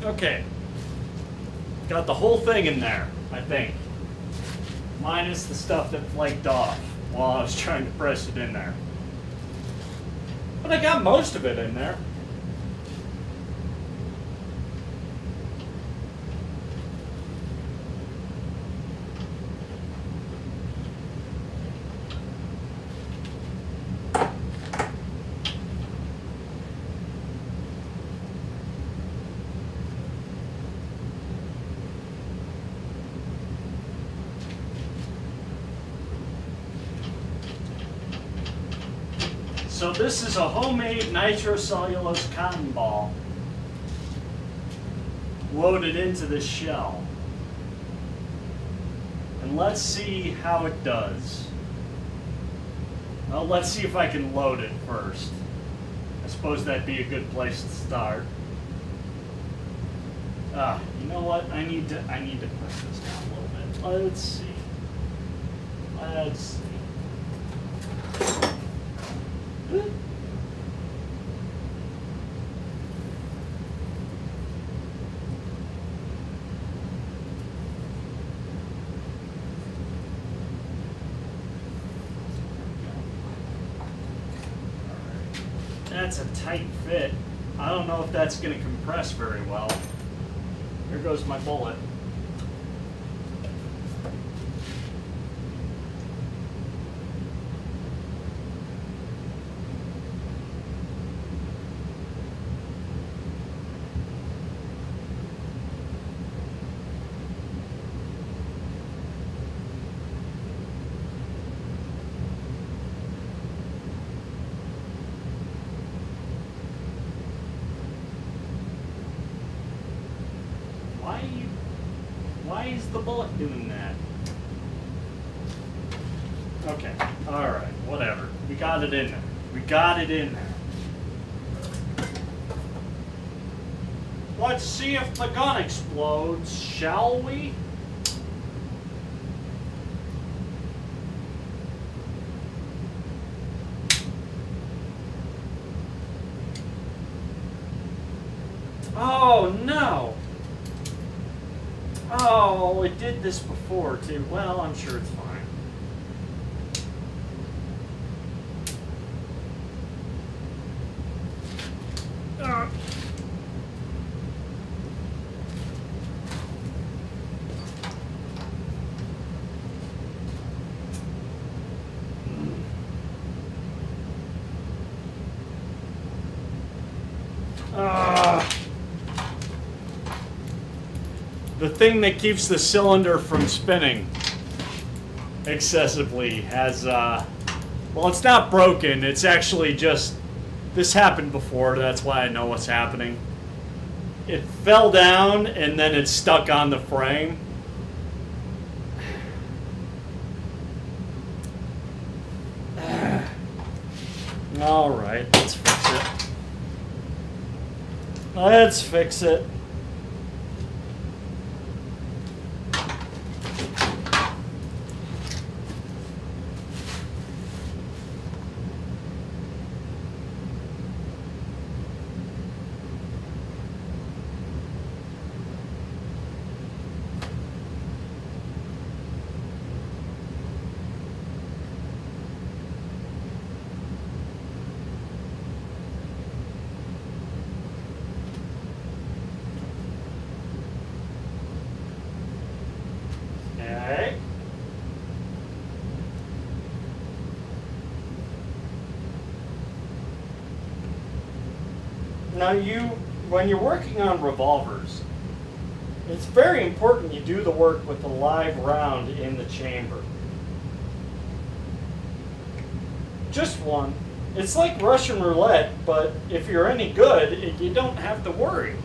Okay. Got the whole thing in there, I think. Minus the stuff that flaked off while I was trying to press it in there. But I got most of it in there. So this is a homemade nitrocellulose cotton ball loaded into this shell. And let's see how it does. Well, let's see if I can load it first. I suppose that'd be a good place to start. You know what? I need to press this down a little bit. Let's see. Let's see. That's a tight fit. I don't know if that's going to compress very well. Here goes my bullet. Why is the bullet doing that? Okay, alright, whatever. We got it in there. We got it in there. Let's see if the gun explodes, shall we? Oh no! Oh, it did this before too. Well, I'm sure it's fine. The thing that keeps the cylinder from spinning excessively has, well, it's not broken, it's actually just This happened before, that's why I know what's happening. It fell down and then it stuck on the frame. All right, let's fix it. Let's fix it. Okay. Now when you're working on revolvers, it's very important you do the work with the live round in the chamber. Just one. It's like Russian roulette, but if you're any good, you don't have to worry.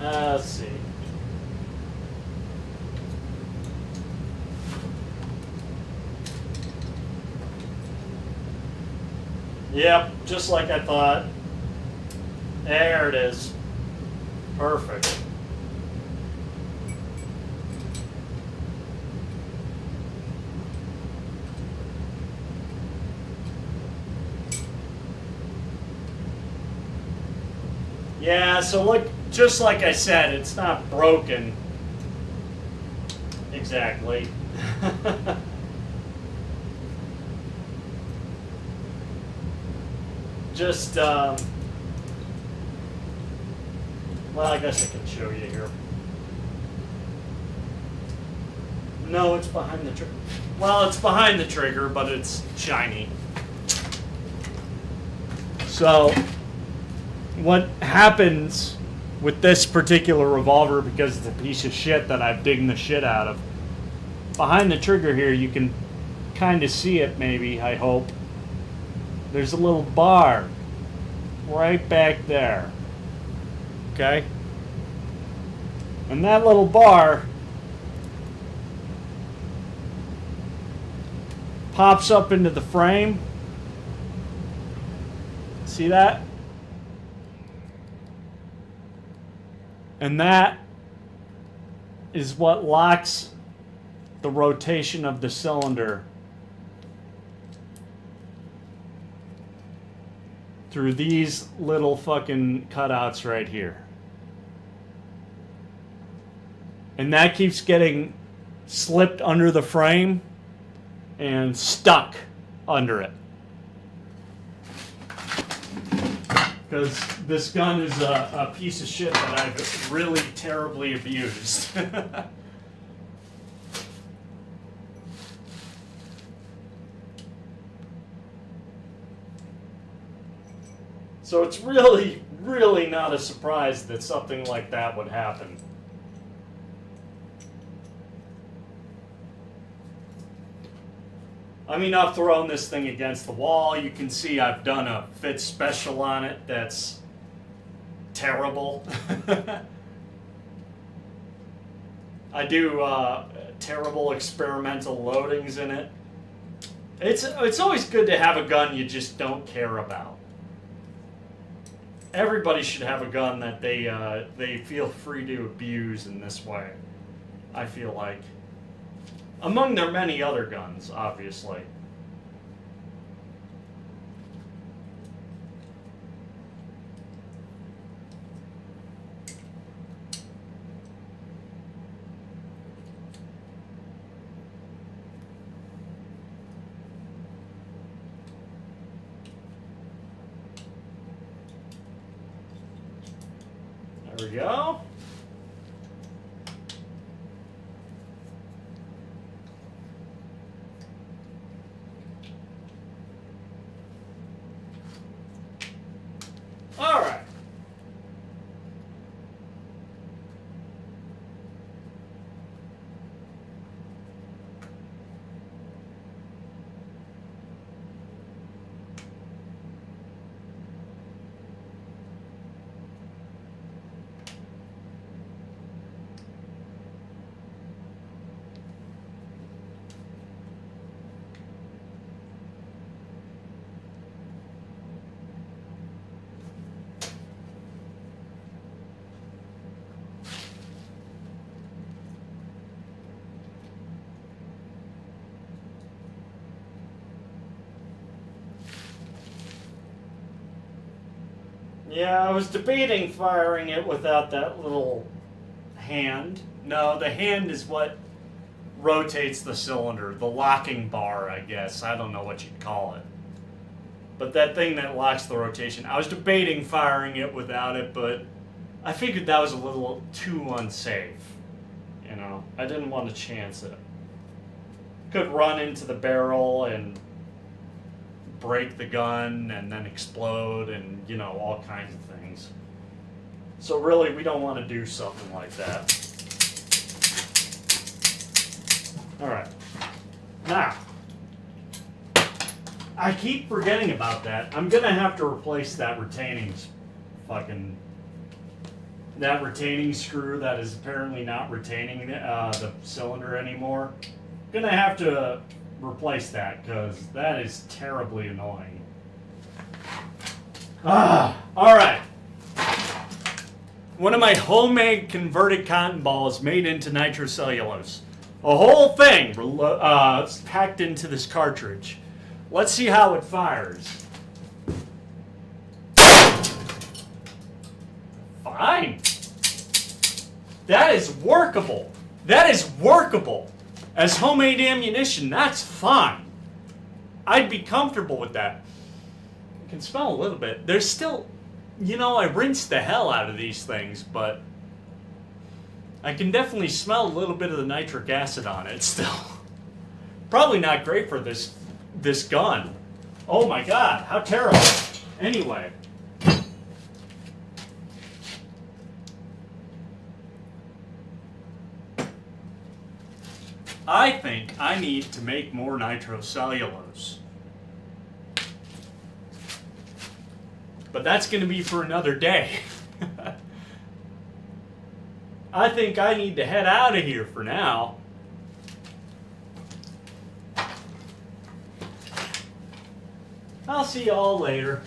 Let's see. Yep, just like I thought. There it is. Perfect. Yeah, so look, just like I said, it's not broken exactly. Just, well, I guess I can show you here. No, it's behind the trigger. Well, it's behind the trigger, but it's shiny. So, what happens with this particular revolver, because it's a piece of shit that I've digged the shit out of, behind the trigger here, you can kind of see it maybe, I hope. There's a little bar right back there. Okay? And that little bar pops up into the frame. See that? And that is what locks the rotation of the cylinder through these little fucking cutouts right here. And that keeps getting slipped under the frame and stuck under it. Because this gun is a piece of shit that I've really terribly abused. So it's really, really not a surprise that something like that would happen. I mean, I've thrown this thing against the wall. You can see I've done a fit special on it that's terrible. I do terrible experimental loadings in it. It's always good to have a gun you just don't care about. Everybody should have a gun that they feel free to abuse in this way, I feel like. Among their many other guns, obviously. There we go. Yeah, I was debating firing it without that little hand. No, the hand is what rotates the cylinder. The locking bar, I guess. I don't know what you'd call it. But that thing that locks the rotation. I was debating firing it without it, but I figured that was a little too unsafe. You know, I didn't want to chance it. Could run into the barrel and break the gun and then explode and, you know, all kinds of things. So really, we don't want to do something like that. All right. Now, I keep forgetting about that. I'm going to have to replace that retaining screw that is apparently not retaining the cylinder anymore. Going to have to replace that because that is terribly annoying. All right. One of my homemade converted cotton balls made into nitrocellulose. A whole thing packed into this cartridge. Let's see how it fires. Fine. That is workable. That is workable. As homemade ammunition, that's fine. I'd be comfortable with that. I can smell a little bit. There's still, you know, I rinsed the hell out of these things, but I can definitely smell a little bit of the nitric acid on it still. Probably not great for this gun. Oh my god, how terrible. Anyway. I think I need to make more nitrocellulose. But that's going to be for another day. I think I need to head out of here for now. I'll see you all later.